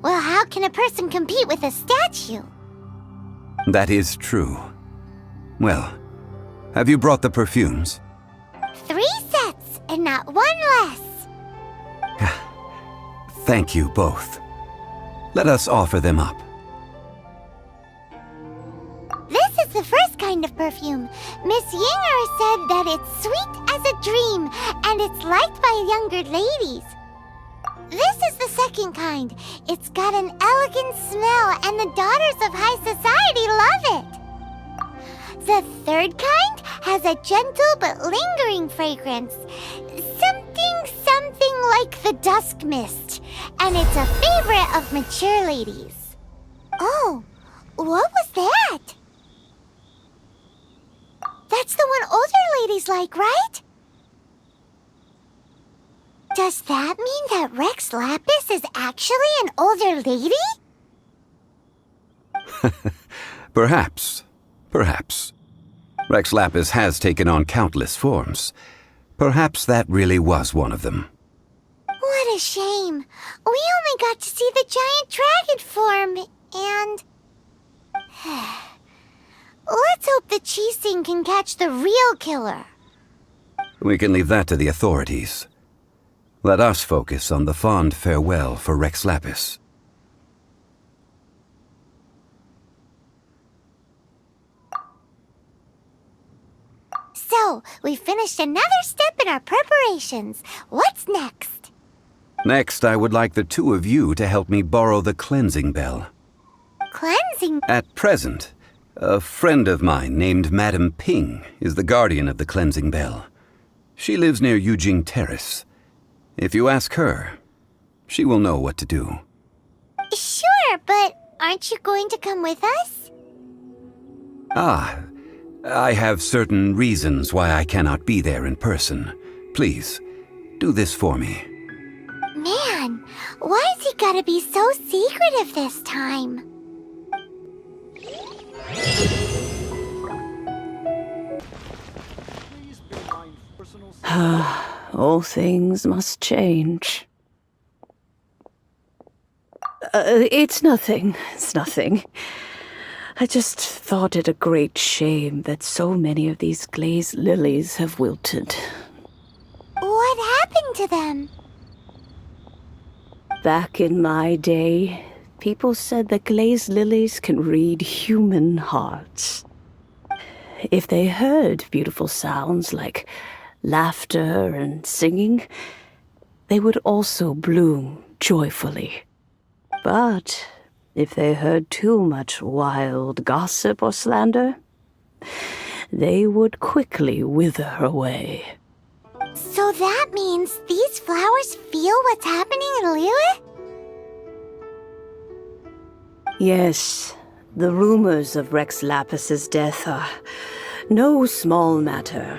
Well, how can a person compete with a statue? That is true. Well, have you brought the perfumes? 3 sets, and not 1 less. Thank you both. Let us offer them up. This is the first kind of perfume. Miss Yinger said that it's sweet as a dream, and it's liked by younger ladies. This is the second kind. It's got an elegant smell, and the daughters of high society love it. The third kind has a gentle but lingering fragrance. Something like the dusk mist, and it's a favorite of mature ladies. Oh, what was that? That's the one older ladies like, right? Does that mean that Rex Lapis is actually an older lady? Perhaps. Perhaps. Rex Lapis has taken on countless forms. Perhaps that really was one of them. What a shame. We only got to see the giant dragon form, and... Let's hope the Chising can catch the real killer. We can leave that to the authorities. Let us focus on the fond farewell for Rex Lapis. So, we finished another step in our preparations. What's next? Next, I would like the two of you to help me borrow the cleansing bell. Cleansing? At present, a friend of mine named Madame Ping is the guardian of the cleansing bell. She lives near Yujing Terrace. If you ask her, she will know what to do. Sure, but aren't you going to come with us? I have certain reasons why I cannot be there in person. Please, do this for me. Man, why's he gotta be so secretive this time? All things must change. It's nothing. It's nothing. I just thought it a great shame that so many of these glazed lilies have wilted. What happened to them? Back in my day, people said that glazed lilies can read human hearts. If they heard beautiful sounds like laughter and singing, they would also bloom joyfully. But if they heard too much wild gossip or slander, they would quickly wither away. So that means these flowers feel what's happening in Liyue? Yes, the rumors of Rex Lapis's death are no small matter.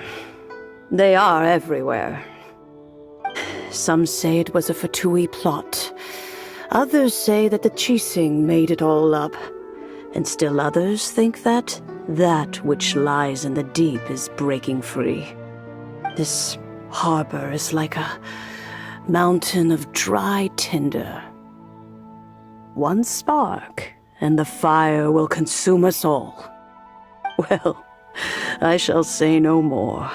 They are everywhere. Some say it was a Fatui plot. Others say that the Chising made it all up. And still others think that that which lies in the deep is breaking free. This harbor is like a mountain of dry tinder. One spark, and the fire will consume us all. Well, I shall say no more.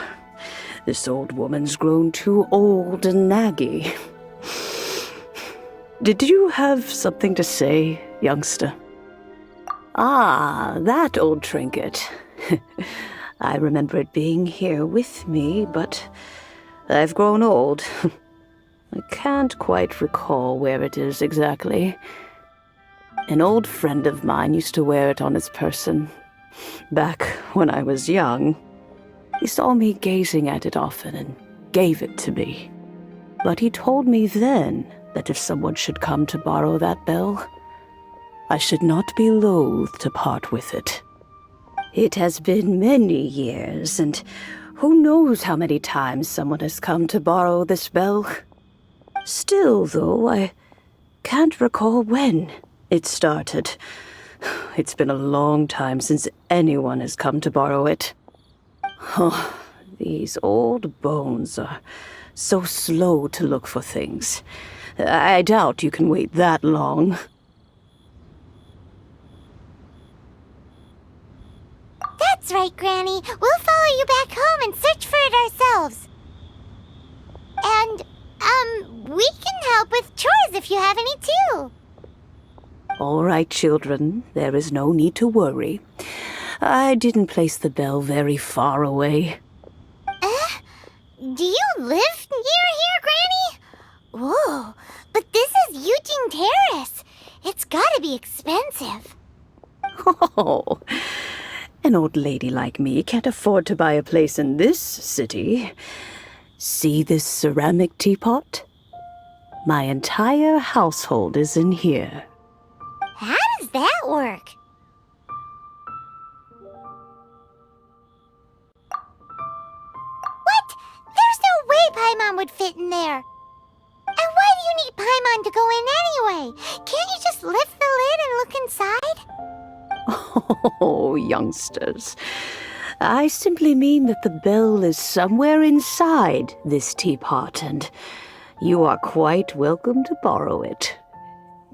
This old woman's grown too old and naggy. Did you have something to say, youngster? Ah, that old trinket. I remember it being here with me, but I've grown old. I can't quite recall where it is exactly. An old friend of mine used to wear it on his person. Back when I was young, he saw me gazing at it often and gave it to me. But he told me then that if someone should come to borrow that bell, I should not be loath to part with it. It has been many years, and who knows how many times someone has come to borrow this bell. Still, though, I can't recall when it started. It's been a long time since anyone has come to borrow it. Oh, these old bones are so slow to look for things. I doubt you can wait that long. That's right, Granny. We'll follow you back home and search for it ourselves. And, we can help with chores if you have any too. All right, children. There is no need to worry. I didn't place the bell very far away. Do you live near here, Granny? Whoa, but this is Yujing Terrace. It's gotta be expensive. Oh, an old lady like me can't afford to buy a place in this city. See this ceramic teapot? My entire household is in here. How does that work? Paimon would fit in there. And why do you need Paimon to go in anyway? Can't you just lift the lid and look inside? Oh, youngsters. I simply mean that the bell is somewhere inside this teapot, and you are quite welcome to borrow it.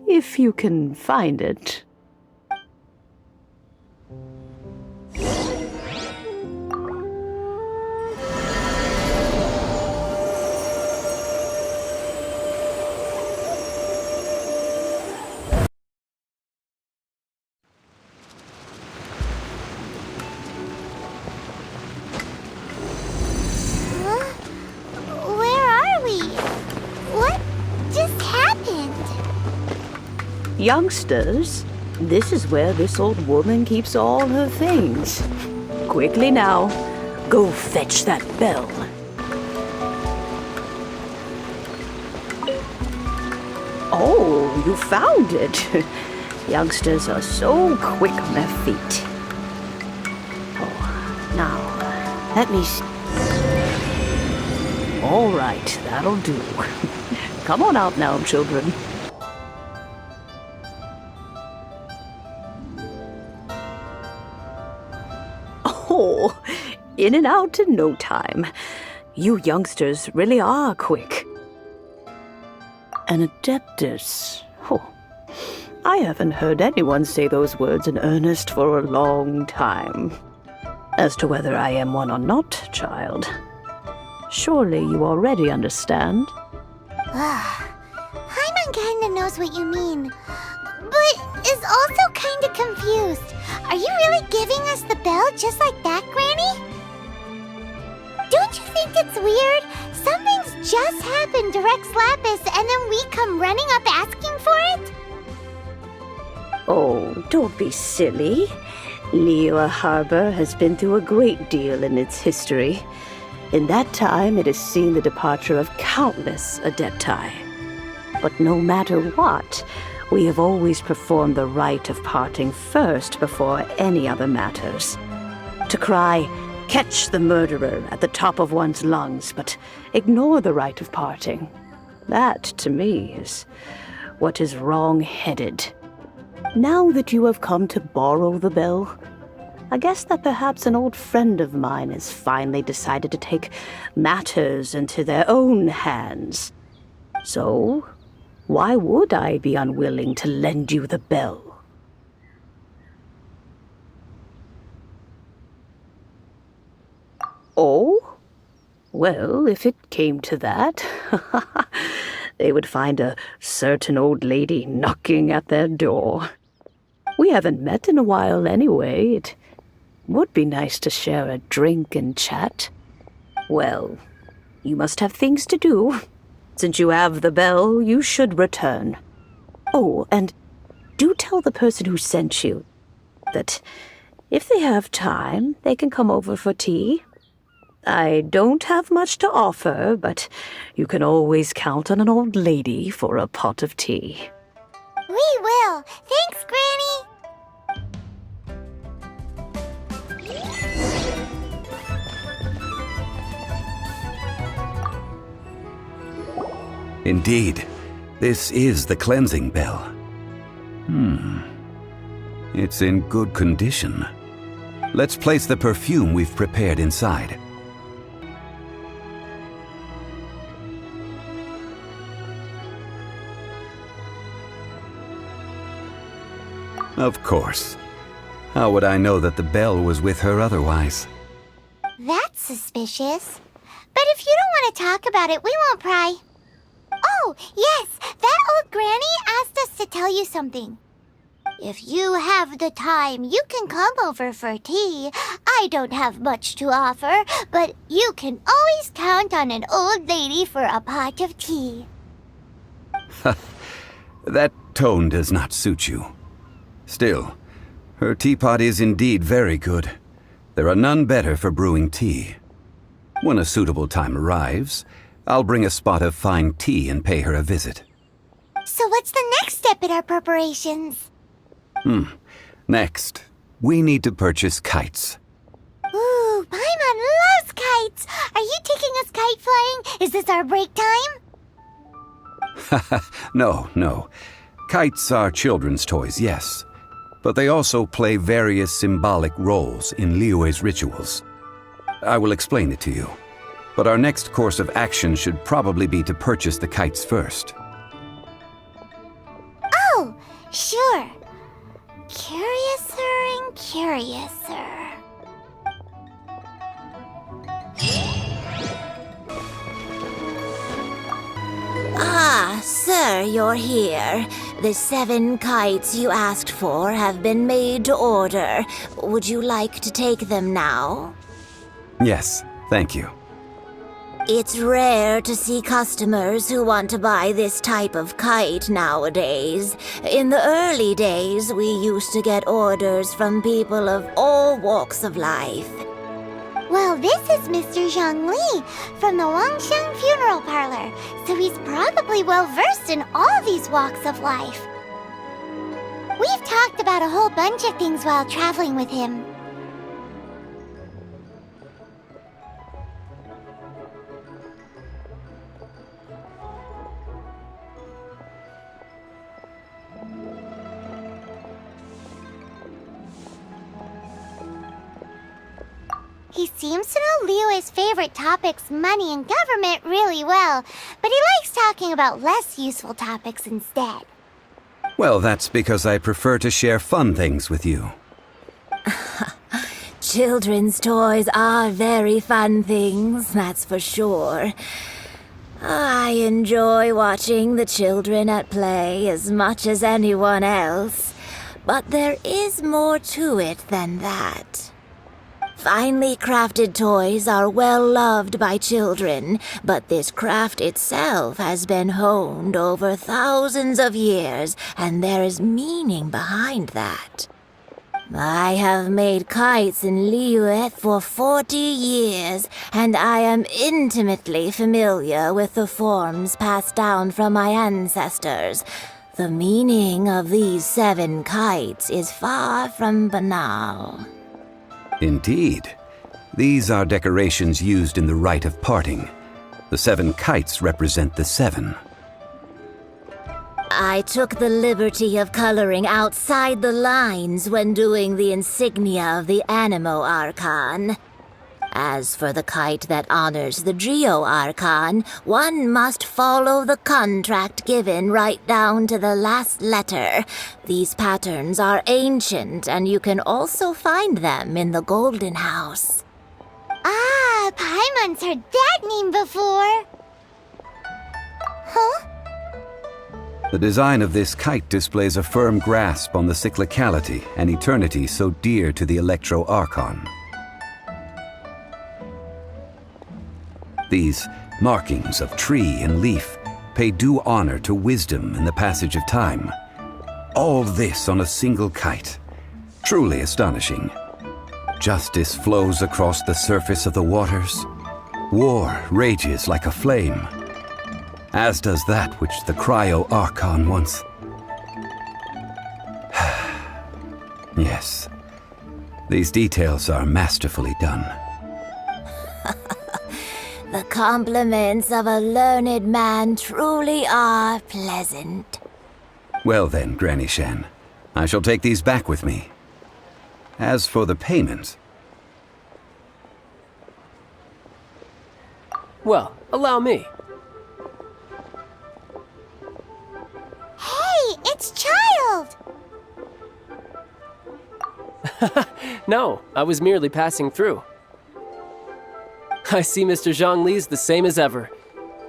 If you can find it. Youngsters, this is where this old woman keeps all her things. Quickly now, go fetch that bell. Oh, you found it. Youngsters are so quick on their feet. Oh, now, let me see. All right, that'll do. Come on out now, children. Oh, in and out in no time. You youngsters really are quick. An adeptus. Oh, I haven't heard anyone say those words in earnest for a long time. As to whether I am one or not, child, surely you already understand. Paimon kinda knows what you mean, but is also kinda confused. Are you really giving us the bell just like that, Granny? Don't you think it's weird? Something's just happened to Rex Lapis and then we come running up asking for it? Oh, don't be silly. Liyue Harbor has been through a great deal in its history. In that time, it has seen the departure of countless adepti. But no matter what, we have always performed the rite of parting first before any other matters. To cry, "Catch the murderer," at the top of one's lungs, but ignore the rite of parting. That, to me, is what is wrong-headed. Now that you have come to borrow the bell, I guess that perhaps an old friend of mine has finally decided to take matters into their own hands. So, why would I be unwilling to lend you the bell? Oh? Well, if it came to that, they would find a certain old lady knocking at their door. We haven't met in a while anyway. It would be nice to share a drink and chat. Well, you must have things to do. Since you have the bell, you should return. Oh, and do tell the person who sent you that if they have time, they can come over for tea. I don't have much to offer, but you can always count on an old lady for a pot of tea. We will. Thanks, Granny. Indeed, this is the cleansing bell. It's in good condition. Let's place the perfume we've prepared inside. Of course. How would I know that the bell was with her otherwise? That's suspicious. But if you don't want to talk about it, we won't pry. Oh, yes, that old granny asked us to tell you something. If you have the time, you can come over for tea. I don't have much to offer, but you can always count on an old lady for a pot of tea. That tone does not suit you. Still, her teapot is indeed very good. There are none better for brewing tea. When a suitable time arrives, I'll bring a spot of fine tea and pay her a visit. So what's the next step in our preparations? Next, we need to purchase kites. Ooh, Paimon loves kites! Are you taking us kite flying? Is this our break time? No. Kites are children's toys, yes. But they also play various symbolic roles in Liyue's rituals. I will explain it to you. But our next course of action should probably be to purchase the kites first. Oh, sure. Curiouser and curiouser. Ah, sir, you're here. The 7 kites you asked for have been made to order. Would you like to take them now? Yes, thank you. It's rare to see customers who want to buy this type of kite nowadays. In the early days, we used to get orders from people of all walks of life. Well, this is Mr. Zhongli from the Wangsheng Funeral Parlor, so he's probably well-versed in all these walks of life. We've talked about a whole bunch of things while traveling with him. He seems to know Liyue's favorite topics, money and government, really well, but he likes talking about less useful topics instead. Well, that's because I prefer to share fun things with you. Children's toys are very fun things, that's for sure. I enjoy watching the children at play as much as anyone else, but there is more to it than that. Finely crafted toys are well loved by children, but this craft itself has been honed over thousands of years, and there is meaning behind that. I have made kites in Liyue for 40 years, and I am intimately familiar with the forms passed down from my ancestors. The meaning of these 7 kites is far from banal. Indeed. These are decorations used in the rite of parting. The 7 kites represent the 7. I took the liberty of coloring outside the lines when doing the insignia of the Animo Archon. As for the kite that honors the Geo Archon, one must follow the contract given right down to the last letter. These patterns are ancient, and you can also find them in the Golden House. Ah, Paimon's heard that name before. Huh? The design of this kite displays a firm grasp on the cyclicality and eternity so dear to the Electro Archon. These markings of tree and leaf pay due honor to wisdom and the passage of time. All this on a single kite. Truly astonishing. Justice flows across the surface of the waters. War rages like a flame. As does that which the Cryo Archon once... Yes. These details are masterfully done. The compliments of a learned man truly are pleasant. Well then, Granny Shan, I shall take these back with me. As for the payment... Well, allow me. Hey, it's Child! No, I was merely passing through. I see Mr. Zhongli's the same as ever.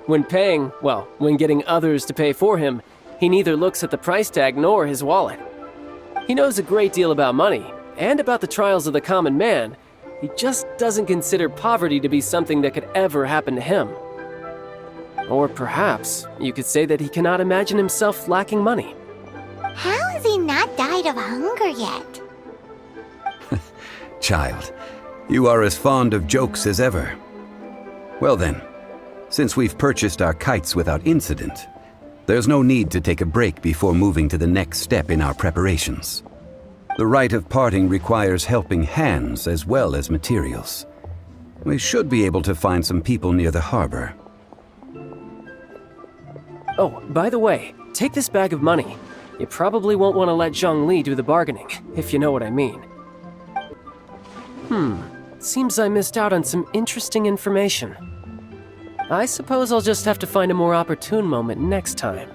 When paying, well, when getting others to pay for him, he neither looks at the price tag nor his wallet. He knows a great deal about money, and about the trials of the common man. He just doesn't consider poverty to be something that could ever happen to him. Or perhaps you could say that he cannot imagine himself lacking money. How has he not died of hunger yet? Child, you are as fond of jokes as ever. Well then, since we've purchased our kites without incident, there's no need to take a break before moving to the next step in our preparations. The rite of parting requires helping hands as well as materials. We should be able to find some people near the harbor. Oh, by the way, take this bag of money. You probably won't want to let Zhongli do the bargaining, if you know what I mean. Seems I missed out on some interesting information. I suppose I'll just have to find a more opportune moment next time.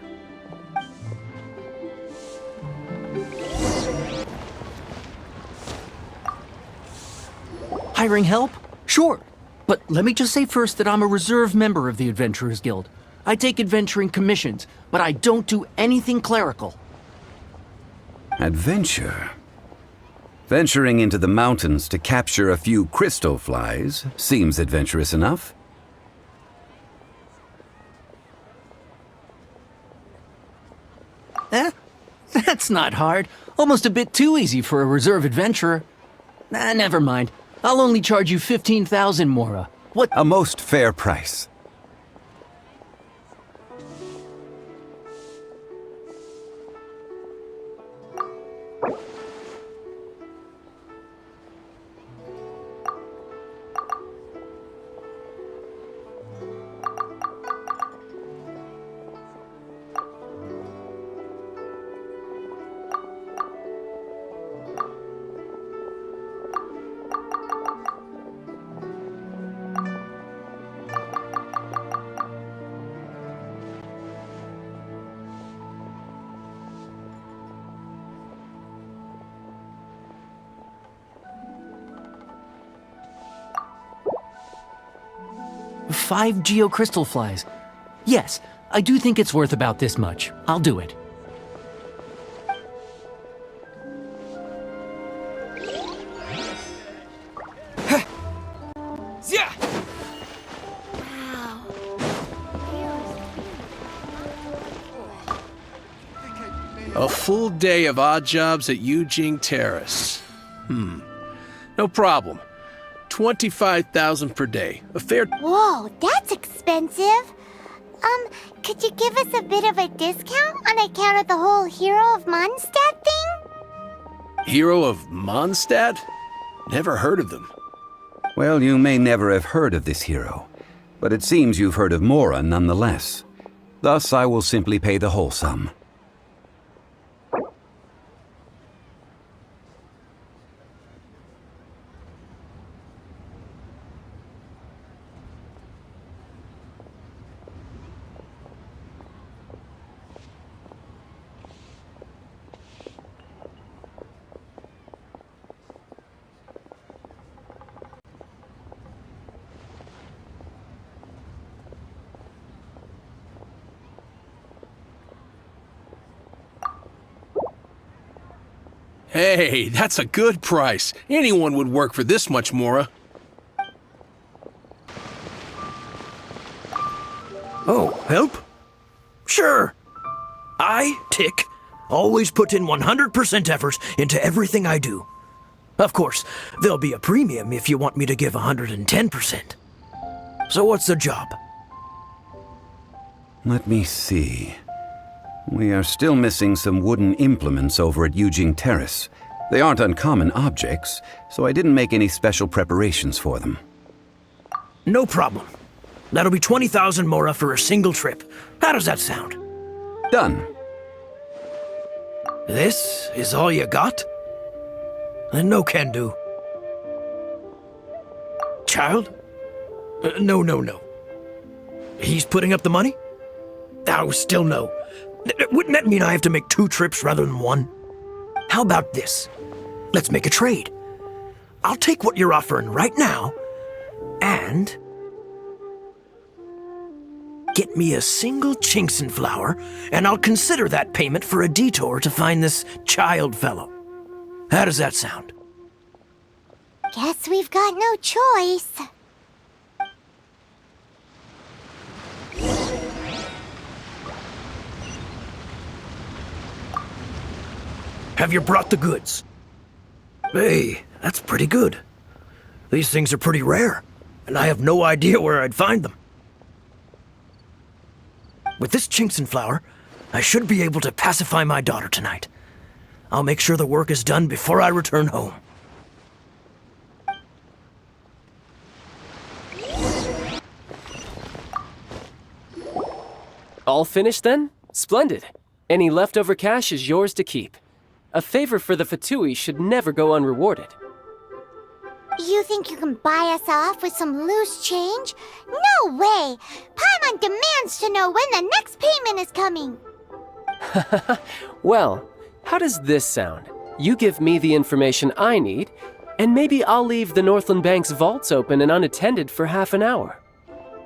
Hiring help? Sure. But let me just say first that I'm a reserve member of the Adventurers Guild. I take adventuring commissions, but I don't do anything clerical. Adventure? Venturing into the mountains to capture a few crystal flies seems adventurous enough. That's not hard. Almost a bit too easy for a reserve adventurer. Never mind. I'll only charge you 15,000 Mora. What? A most fair price. Five geocrystal flies. Yes, I do think it's worth about this much. I'll do it. A full day of odd jobs at Yujing Terrace. No problem. 25,000 per day. A fair... Whoa, that's expensive. Could you give us a bit of a discount on account of the whole Hero of Mondstadt thing? Hero of Mondstadt? Never heard of them. Well, you may never have heard of this hero, but it seems you've heard of Mora nonetheless. Thus, I will simply pay the whole sum. Hey, that's a good price. Anyone would work for this much, Mora. Oh, help? Sure. I, Tick, always put in 100% effort into everything I do. Of course, there'll be a premium if you want me to give 110%. So what's the job? Let me see. We are still missing some wooden implements over at Yujing Terrace. They aren't uncommon objects, so I didn't make any special preparations for them. No problem. That'll be 20,000 Mora for a single trip. How does that sound? Done. This is all you got? Then no can do. Child? No. He's putting up the money? Oh, still no. Wouldn't that mean I have to make 2 trips rather than 1? How about this? Let's make a trade. I'll take what you're offering right now, and get me a single Chinkson flower, and I'll consider that payment for a detour to find this child fellow. How does that sound? Guess we've got no choice. Have you brought the goods? Hey, that's pretty good. These things are pretty rare, and I have no idea where I'd find them. With this Chinkson flower, I should be able to pacify my daughter tonight. I'll make sure the work is done before I return home. All finished then? Splendid. Any leftover cash is yours to keep. A favor for the Fatui should never go unrewarded. You think you can buy us off with some loose change? No way! Paimon demands to know when the next payment is coming! Well, how does this sound? You give me the information I need, and maybe I'll leave the Northland Bank's vaults open and unattended for half an hour.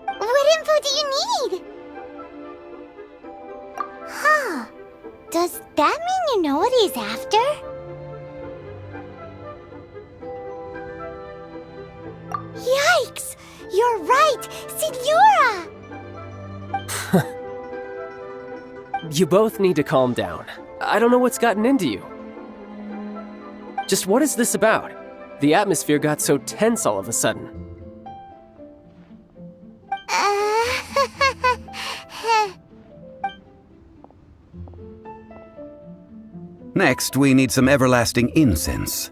What info do you need? Huh. Does that mean you know what he's after? Yikes! You're right! Signora! You both need to calm down. I don't know what's gotten into you. Just what is this about? The atmosphere got so tense all of a sudden. Next, we need some everlasting incense.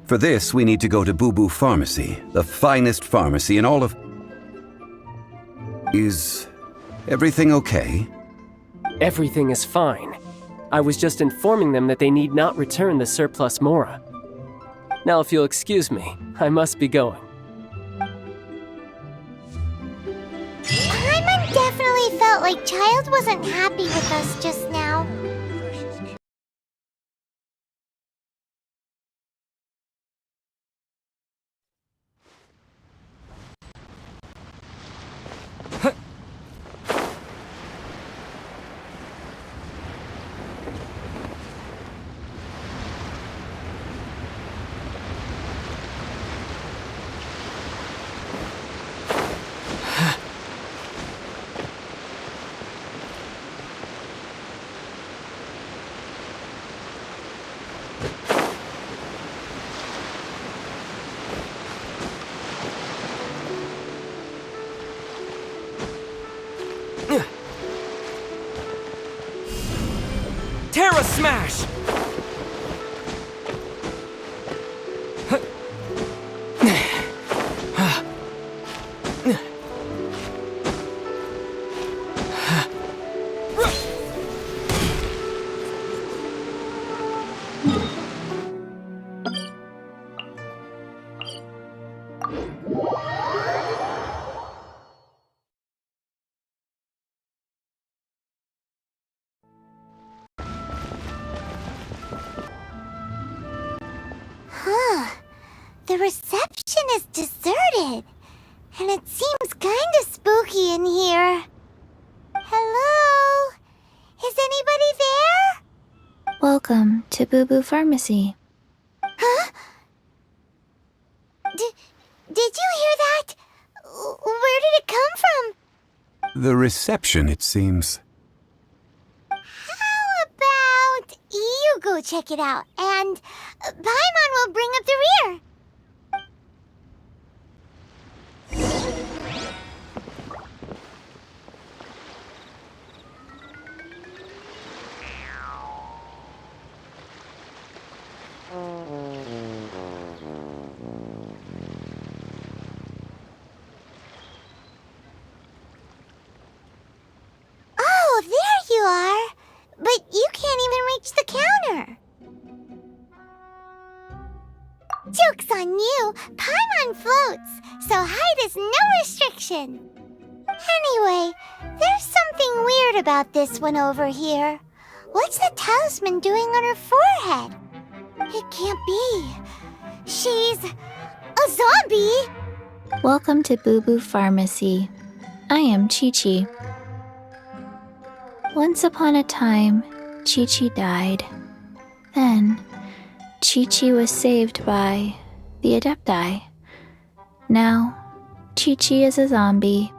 For this, we need to go to Boo Boo Pharmacy, the finest pharmacy in all of... Is everything okay? Everything is fine. I was just informing them that they need not return the surplus Mora. Now, if you'll excuse me, I must be going. Paimon definitely felt like Child wasn't happy with us just now. Terra Smash! The reception is deserted, and it seems kinda spooky in here. Hello? Is anybody there? Welcome to Boo Boo Pharmacy. Huh? Did you hear that? Where did it come from? The reception, it seems. How about you go check it out, and Paimon will bring up the rear. Oh, there you are! But you can't even reach the counter! Joke's on you! Paimon floats, so height is no restriction! Anyway, there's something weird about this one over here. What's the talisman doing on her forehead? It can't be. She's a zombie! Welcome to Boo Boo Pharmacy. I am Chi-Chi. Once upon a time, Chi-Chi died. Then, Chi-Chi was saved by the Adepti. Now, Chi-Chi is a zombie.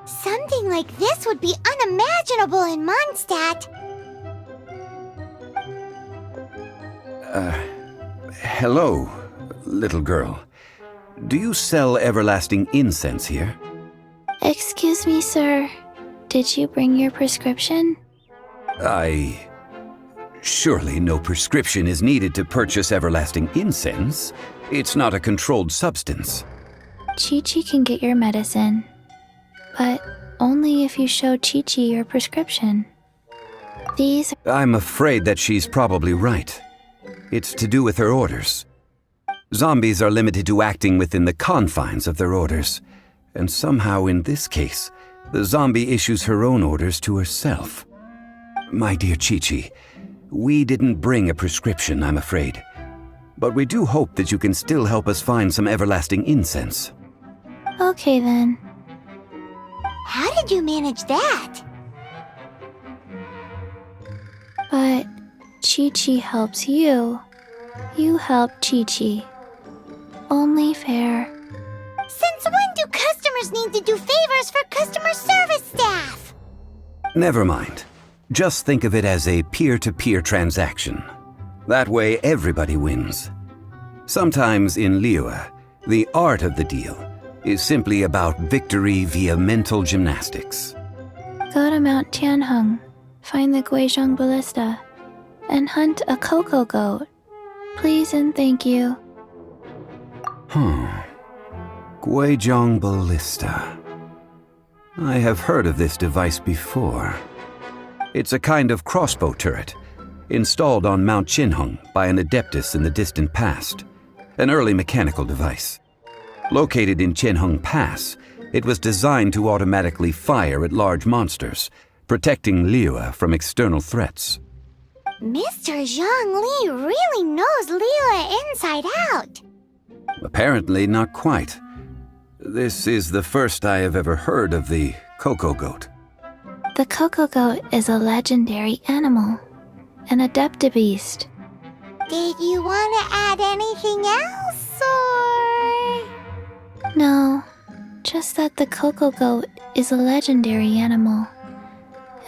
Something like this would be unimaginable in Mondstadt. Hello, little girl. Do you sell everlasting incense here? Excuse me, sir. Did you bring your prescription? Surely no prescription is needed to purchase everlasting incense. It's not a controlled substance. Chi-Chi can get your medicine, but only only if you show Chi-Chi your prescription. These... I'm afraid that she's probably right. It's to do with her orders. Zombies are limited to acting within the confines of their orders, and somehow in this case, the zombie issues her own orders to herself. My dear Chi-Chi, we didn't bring a prescription, I'm afraid. But we do hope that you can still help us find some everlasting incense. Okay then. How did you manage that? But Chi-Chi helps you. You help Chi-Chi. Only fair. Since when do customers need to do favors for customer service staff? Never mind. Just think of it as a peer-to-peer transaction. That way everybody wins. Sometimes in Liyue, the art of the deal is simply about victory via mental gymnastics. Go to Mount Tianheng, find the Guizhong Ballista, and hunt a cocoa goat. Please and thank you. Guizhong Ballista. I have heard of this device before. It's a kind of crossbow turret, installed on Mount Tianheng by an adeptus in the distant past, an early mechanical device. Located in Tianheng Pass, it was designed to automatically fire at large monsters, protecting Liyue from external threats. Mr. Zhongli really knows Liyue inside out. Apparently not quite. This is the first I have ever heard of the cocoa goat. The cocoa goat is a legendary animal, an adeptabeast. Did you want to add anything else, or...? No, just that the cocoa goat is a legendary animal,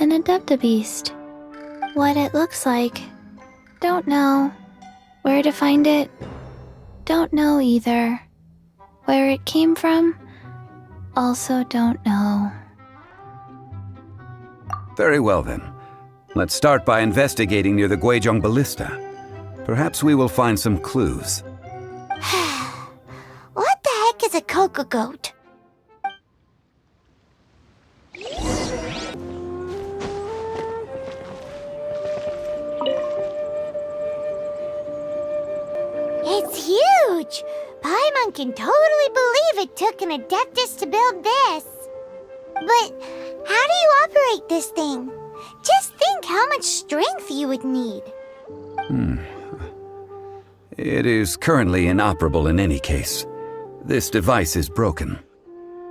an adeptabeast. What it looks like, don't know. Where to find it, don't know either. Where it came from, also don't know. Very well then. Let's start by investigating near the Guizhong Ballista. Perhaps we will find some clues. What the heck is a cocoa goat? It's huge! Paimon can totally believe it took an adeptus to build this. But how do you operate this thing? Just think how much strength you would need. It is currently inoperable in any case. This device is broken.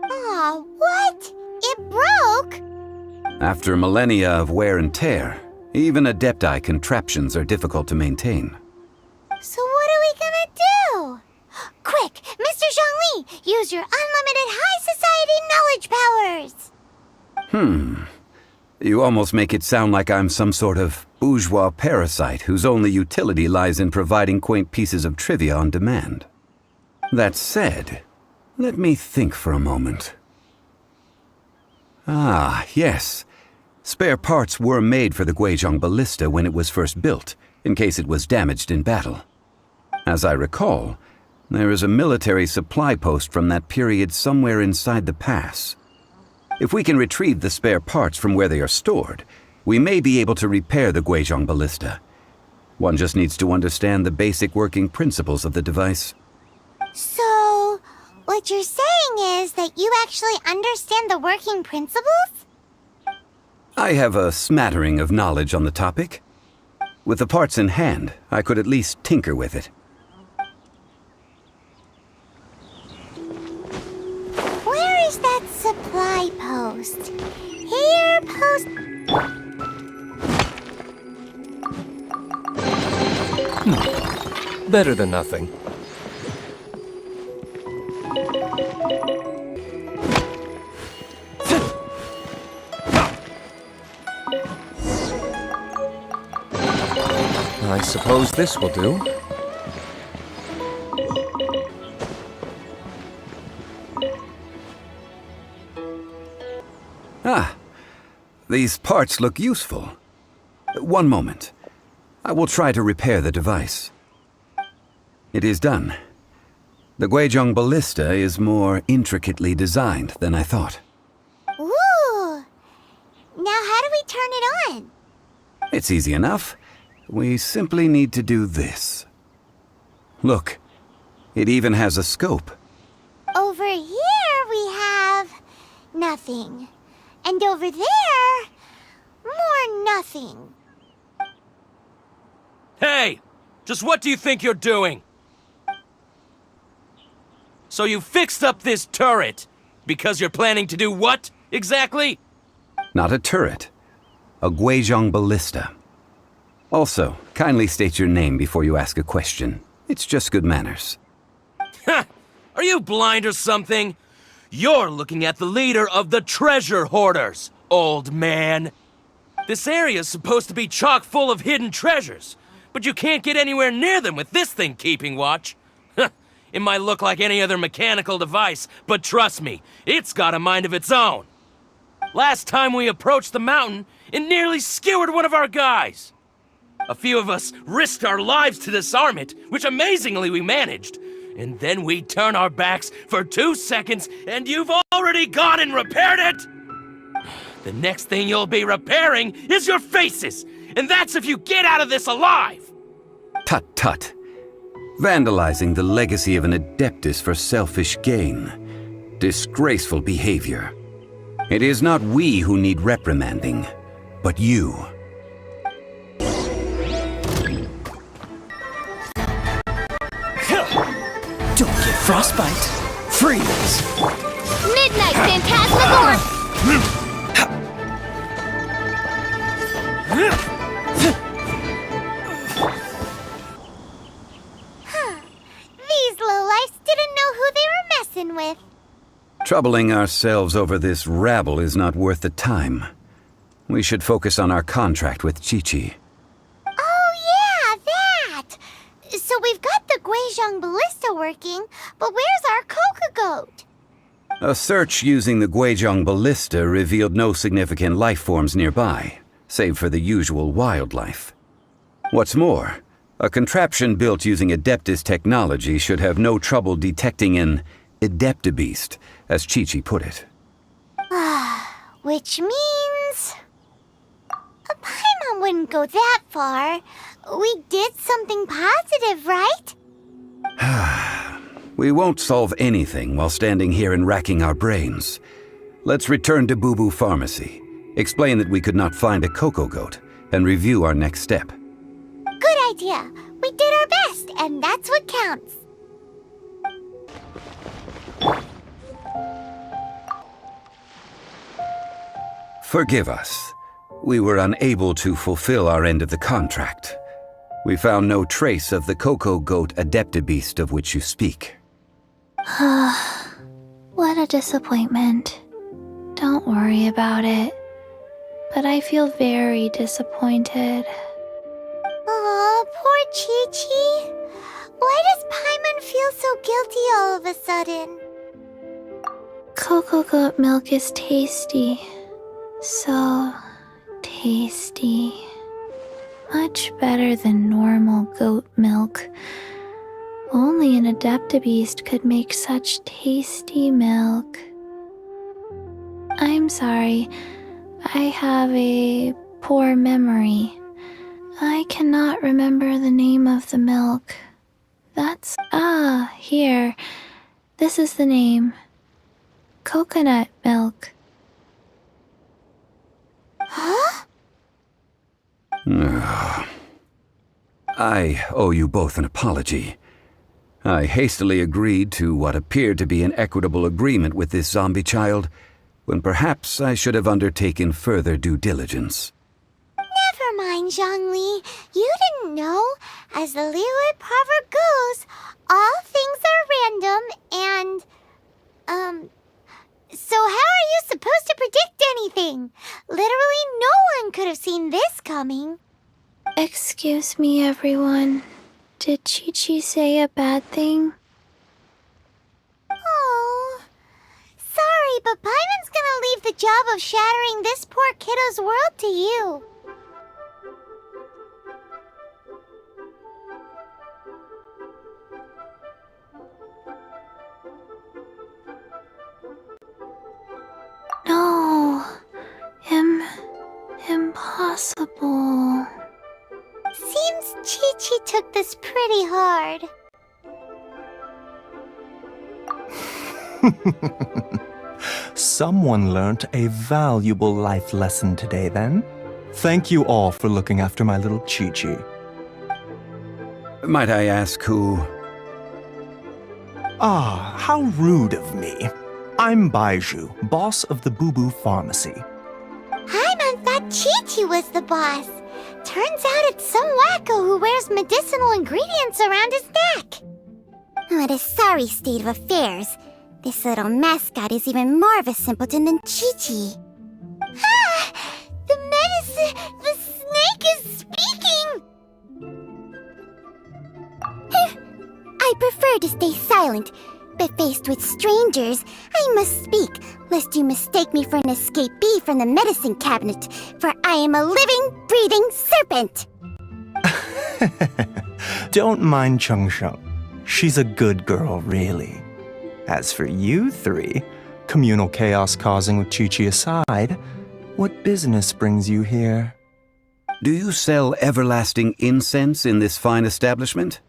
Aw, what? It broke? After millennia of wear and tear, even adepti contraptions are difficult to maintain. So what are we gonna do? Quick, Mr. Zhongli, use your unlimited high society knowledge powers! You almost make it sound like I'm some sort of bourgeois parasite whose only utility lies in providing quaint pieces of trivia on demand. That said, let me think for a moment. Ah, yes. Spare parts were made for the Guizhong Ballista when it was first built, in case it was damaged in battle. As I recall, there is a military supply post from that period somewhere inside the pass. If we can retrieve the spare parts from where they are stored, we may be able to repair the Guizhong Ballista. One just needs to understand the basic working principles of the device. So, what you're saying is that you actually understand the working principles? I have a smattering of knowledge on the topic. With the parts in hand, I could at least tinker with it. Where is that supply post? Here, post... Better than nothing. I suppose this will do. Ah, these parts look useful. One moment. I will try to repair the device. It is done. The Guizhong Ballista is more intricately designed than I thought. Ooh! Now how do we turn it on? It's easy enough. We simply need to do this. Look, it even has a scope. Over here we have nothing. And over there, more nothing. Hey! Just what do you think you're doing? So you fixed up this turret because you're planning to do what, exactly? Not a turret. A Guizhong ballista. Also, kindly state your name before you ask a question. It's just good manners. Ha! Are you blind or something? You're looking at the leader of the treasure hoarders, old man. This area's supposed to be chock full of hidden treasures, but you can't get anywhere near them with this thing keeping watch. It might look like any other mechanical device, but trust me, it's got a mind of its own. Last time we approached the mountain, it nearly skewered one of our guys. A few of us risked our lives to disarm it, which amazingly we managed. And then we turn our backs for 2 seconds, and you've already gone and repaired it! The next thing you'll be repairing is your faces! And that's if you get out of this alive! Tut tut. Vandalizing the legacy of an Adeptus for selfish gain. Disgraceful behavior. It is not we who need reprimanding, but you. Don't get frostbite. Freeze! Midnight Phantasmagoria! These lowlifes didn't know who they were messing with. Troubling ourselves over this rabble is not worth the time. We should focus on our contract with Chi-Chi. Oh yeah, that! So we've got the Guizhong ballista working, but where's our Coca goat? A search using the Guizhong ballista revealed no significant life forms nearby, save for the usual wildlife. What's more, a contraption built using Adeptus technology should have no trouble detecting an Adeptabeast, as Chi-Chi put it. Which means... Paimon wouldn't go that far. We did something positive, right? We won't solve anything while standing here and racking our brains. Let's return to Boo Boo Pharmacy, explain that we could not find a Coco Goat, and review our next step. Good idea. We did our best, and that's what counts. Forgive us. We were unable to fulfill our end of the contract. We found no trace of the Coco Goat Adeptabeast of which you speak. What a disappointment. Don't worry about it. But I feel very disappointed. Aw, poor Chi-Chi. Why does Paimon feel so guilty all of a sudden? Cocoa goat milk is tasty. So tasty. Much better than normal goat milk. Only an Adeptabeast could make such tasty milk. I'm sorry. I have a poor memory. I cannot remember the name of the milk. That's... here. This is the name. Coconut milk. Huh? I owe you both an apology. I hastily agreed to what appeared to be an equitable agreement with this zombie child, when perhaps I should have undertaken further due diligence. Never mind, Zhongli. You didn't know. As the Liyue proverb goes, all things are random and, so how are you supposed to predict anything? Literally no one could have seen this coming. Excuse me, everyone. Did Chi-Chi say a bad thing? Oh, sorry, but Paimon's gonna leave the job of shattering this poor kiddo's world to you. No. Chi took this pretty hard. Someone learnt a valuable life lesson today, then. Thank you all for looking after my little Chi-Chi. Might I ask who? Ah, how rude of me. I'm Baiju, boss of the Boo Boo Pharmacy. I thought Chi-Chi was the boss. Turns out it's some wacko who wears medicinal ingredients around his neck. What a sorry state of affairs. This little mascot is even more of a simpleton than Chi-Chi. Ah! The snake is speaking! I prefer to stay silent, but faced with strangers, I must speak, lest you mistake me for an escapee from the medicine cabinet, for I am a living, breathing serpent! Don't mind Chung Sheng. She's a good girl, really. As for you three, communal chaos causing with Chi-Chi aside, what business brings you here? Do you sell everlasting incense in this fine establishment?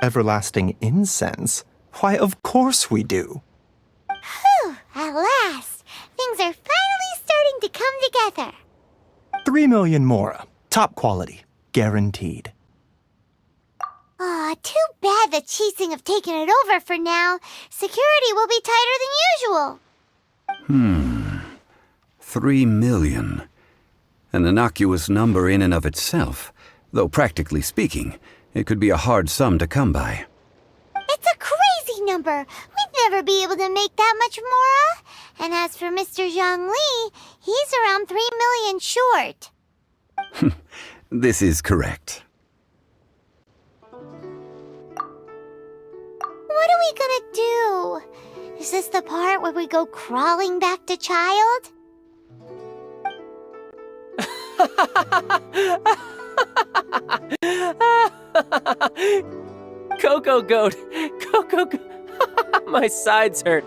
Everlasting incense? Why, of course we do. Whew, at last! Things are finally starting to come together. 3 million mora. Top quality. Guaranteed. Aw, too bad the Chising have taken it over for now. Security will be tighter than usual. 3 million. An innocuous number in and of itself, though practically speaking, it could be a hard sum to come by. It's a crazy number. We'd never be able to make that much mora. And as for Mr. Zhongli, he's around 3 million short. This is correct. What are we gonna do? Is this the part where we go crawling back to child? Coco Goat! Coco Goat! My sides hurt.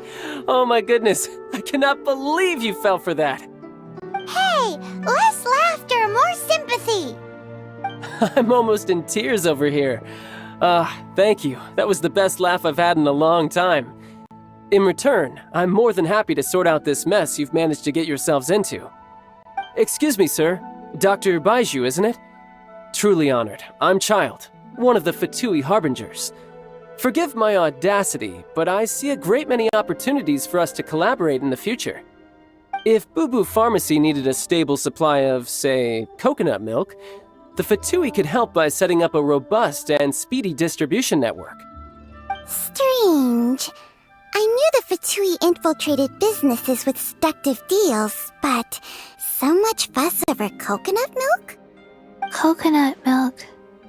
Oh my goodness. I cannot believe you fell for that. Hey, less laughter, more sympathy. I'm almost in tears over here. Thank you. That was the best laugh I've had in a long time. In return, I'm more than happy to sort out this mess you've managed to get yourselves into. Excuse me, sir. Dr. Baiju, isn't it? Truly honored. I'm Child, one of the Fatui Harbingers. Forgive my audacity, but I see a great many opportunities for us to collaborate in the future. If Boo Boo Pharmacy needed a stable supply of, say, coconut milk, the Fatui could help by setting up a robust and speedy distribution network. Strange. I knew the Fatui infiltrated businesses with seductive deals, but so much fuss over coconut milk? Coconut milk.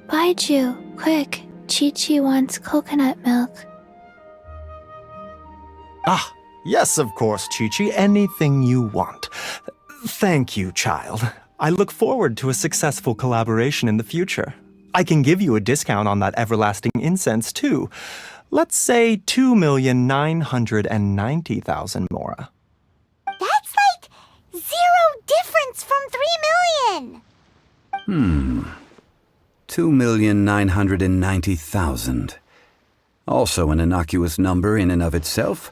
Baiju, quick. Chi-Chi wants coconut milk. Ah, yes, of course, Chi-Chi. Anything you want. Thank you, child. I look forward to a successful collaboration in the future. I can give you a discount on that everlasting incense, too. Let's say 2,990,000 mora. That's like 0 difference from 3 million. 2,990,000. Also an innocuous number in and of itself,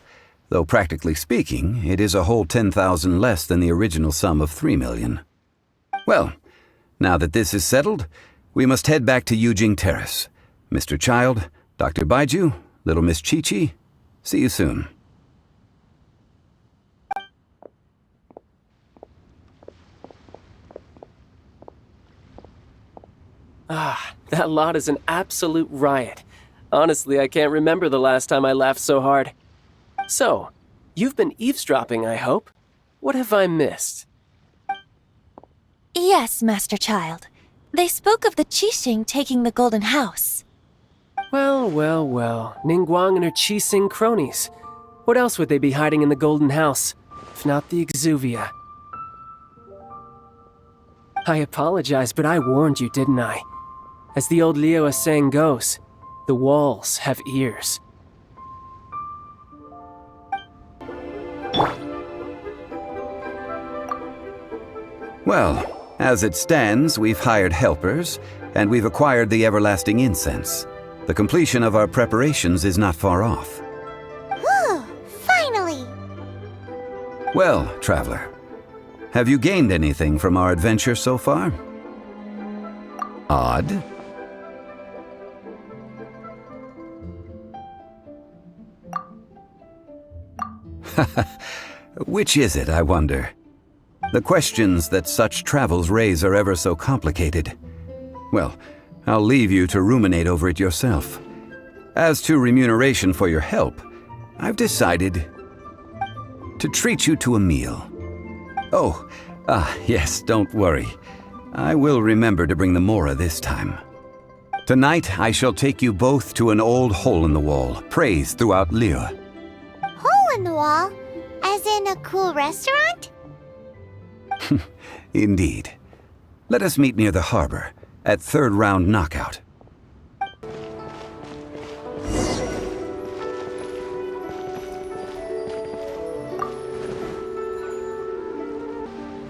though practically speaking, it is a whole 10,000 less than the original sum of 3 million. Well, now that this is settled, we must head back to Yujing Terrace. Mr. Child, Dr. Baiju, little Miss Chi-Chi, see you soon. That lot is an absolute riot. Honestly, I can't remember the last time I laughed so hard. So, you've been eavesdropping, I hope? What have I missed? Yes, Master Child. They spoke of the Qixing taking the Golden House. Well, Ningguang and her Qixing cronies. What else would they be hiding in the Golden House, if not the Exuvia? I apologize, but I warned you, didn't I? As the old Liyue saying goes, the walls have ears. Well, as it stands, we've hired helpers, and we've acquired the everlasting incense. The completion of our preparations is not far off. Whew, finally! Well, traveler, have you gained anything from our adventure so far? Odd. Which is it, I wonder? The questions that such travels raise are ever so complicated. Well, I'll leave you to ruminate over it yourself. As to remuneration for your help, I've decided to treat you to a meal. Oh, yes, don't worry. I will remember to bring the mora this time. Tonight, I shall take you both to an old hole in the wall, praised throughout Liyue. Hole in the wall? As in a cool restaurant? Indeed. Let us meet near the harbor, at third round knockout.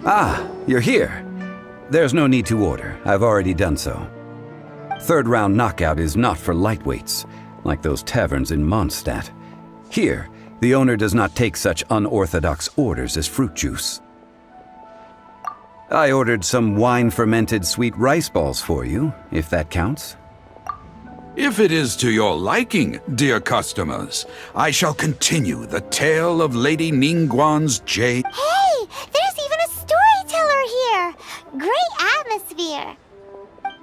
Ah, you're here. There's no need to order. I've already done so. Third round knockout is not for lightweights, like those taverns in Mondstadt. Here, the owner does not take such unorthodox orders as fruit juice. I ordered some wine-fermented sweet rice balls for you, if that counts. If it is to your liking, dear customers, I shall continue the tale of Lady Ningguang's jade. Hey, there's even a storyteller here! Great atmosphere!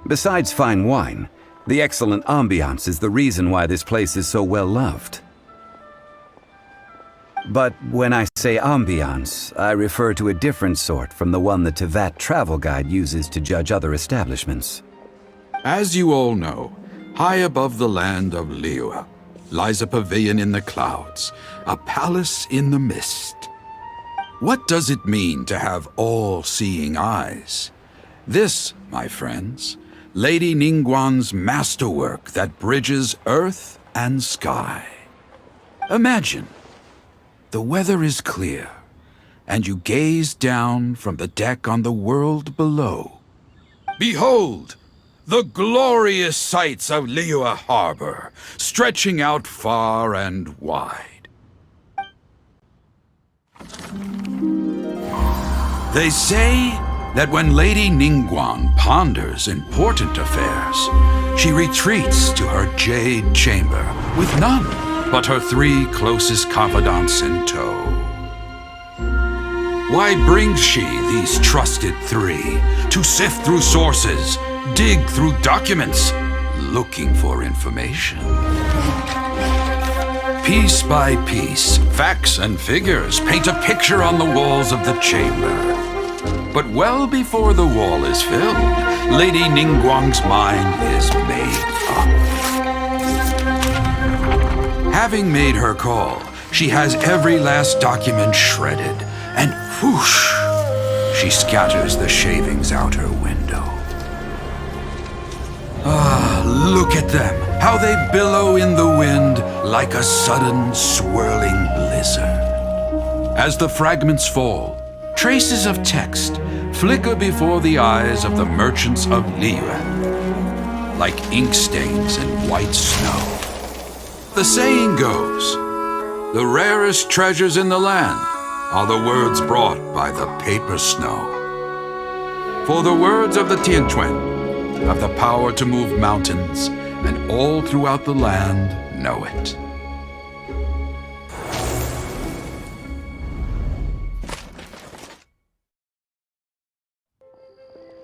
Besides fine wine, the excellent ambiance is the reason why this place is so well loved. But when I say ambiance, I refer to a different sort from the one the Tevat travel guide uses to judge other establishments. As you all know, high above the land of Liyue lies a pavilion in the clouds, a palace in the mist. What does it mean to have all-seeing eyes? This, my friends, Lady Ningguang's masterwork that bridges earth and sky. Imagine, the weather is clear, and you gaze down from the deck on the world below. Behold, the glorious sights of Liyue Harbor, stretching out far and wide. They say that when Lady Ningguang ponders important affairs, she retreats to her jade chamber with none but her 3 closest confidants in tow. Why brings she these trusted 3 to sift through sources, dig through documents, looking for information? Piece by piece, facts and figures paint a picture on the walls of the chamber. But well before the wall is filled, Lady Ningguang's mind is made up. Having made her call, she has every last document shredded, and whoosh, she scatters the shavings out her window. Ah, look at them, how they billow in the wind like a sudden swirling blizzard. As the fragments fall, traces of text flicker before the eyes of the merchants of Liyue, like ink stains in white snow. The saying goes, the rarest treasures in the land are the words brought by the paper snow. For the words of the Tianquan have the power to move mountains, and all throughout the land know it.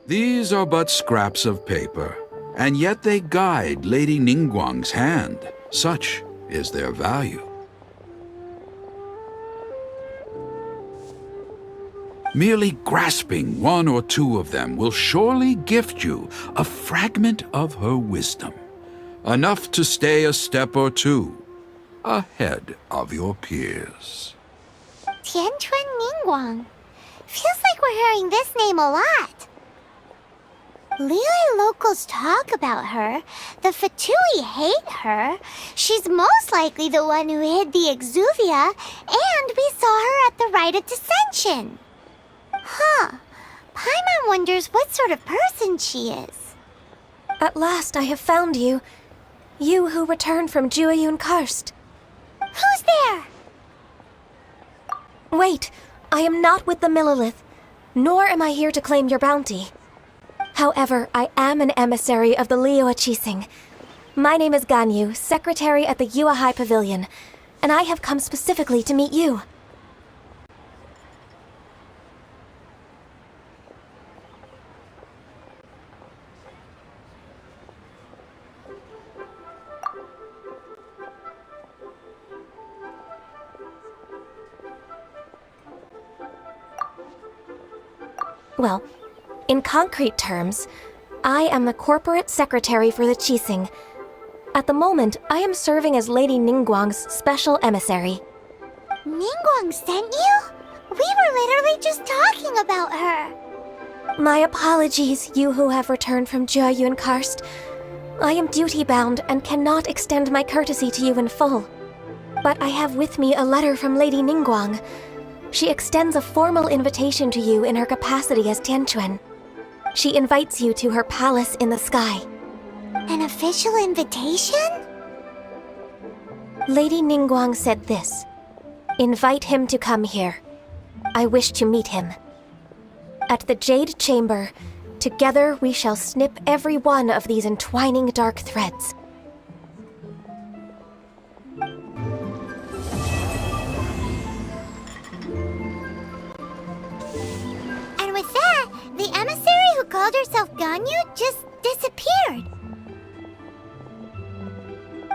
These are but scraps of paper, and yet they guide Lady Ningguang's hand. Such is their value. Merely grasping 1 or 2 of them will surely gift you a fragment of her wisdom, enough to stay a step or 2 ahead of your peers. Tianquan Ningguang. Feels like we're hearing this name a lot. Liyue locals talk about her. The Fatui hate her. She's most likely the one who hid the exuvia, and we saw her at the rite of dissension. Huh. Paimon wonders what sort of person she is. At last I have found you. You who returned from Jueyun Karst. Who's there? Wait, I am not with the Millilith, nor am I here to claim your bounty. However, I am an emissary of the Liyue Chising. My name is Ganyu, secretary at the Yuehai Pavilion, and I have come specifically to meet you. Well, in concrete terms, I am the corporate secretary for the Chising. At the moment, I am serving as Lady Ningguang's special emissary. Ningguang sent you? We were literally just talking about her. My apologies, you who have returned from Jueyun Karst. I am duty-bound and cannot extend my courtesy to you in full. But I have with me a letter from Lady Ningguang. She extends a formal invitation to you in her capacity as Tianquan. She invites you to her palace in the sky. An official invitation? Lady Ningguang said this. Invite him to come here. I wish to meet him. At the Jade Chamber, together we shall snip every one of these entwining dark threads. And with that, the emissary who called herself Ganyu just disappeared.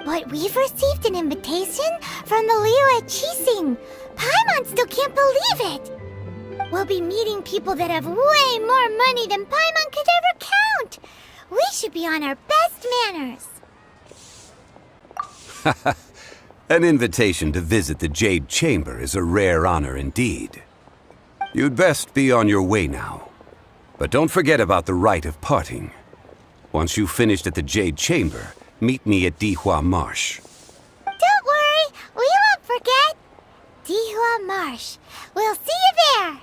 But we've received an invitation from the Liyue Chising. Paimon still can't believe it. We'll be meeting people that have way more money than Paimon could ever count. We should be on our best manners. An invitation to visit the Jade Chamber is a rare honor indeed. You'd best be on your way now. But don't forget about the rite of parting. Once you've finished at the Jade Chamber, meet me at Dihua Marsh. Don't worry, we won't forget. Dihua Marsh. We'll see you there.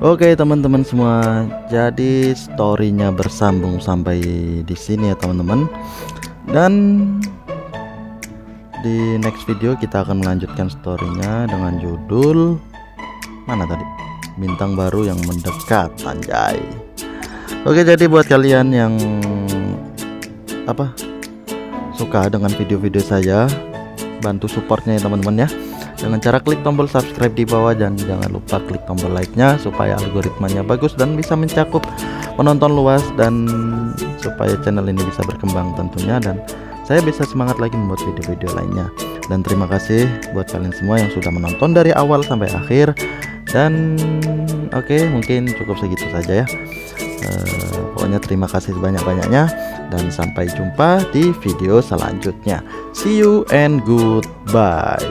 Oke teman-teman semua, jadi storynya bersambung sampai di sini ya teman-teman. Dan di next video kita akan melanjutkan storynya dengan judul mana tadi? Bintang baru yang mendekat, anjay. Oke, jadi buat kalian yang suka dengan video-video saya, bantu supportnya ya teman-teman ya, dengan cara klik tombol subscribe di bawah dan jangan lupa klik tombol like-nya supaya algoritmanya bagus dan bisa mencakup penonton luas dan supaya channel ini bisa berkembang tentunya dan saya bisa semangat lagi membuat video-video lainnya. Dan terima kasih buat kalian semua yang sudah menonton dari awal sampai akhir. Dan oke, mungkin cukup segitu saja ya. Pokoknya terima kasih sebanyak-banyaknya dan sampai jumpa di video selanjutnya. See you and goodbye.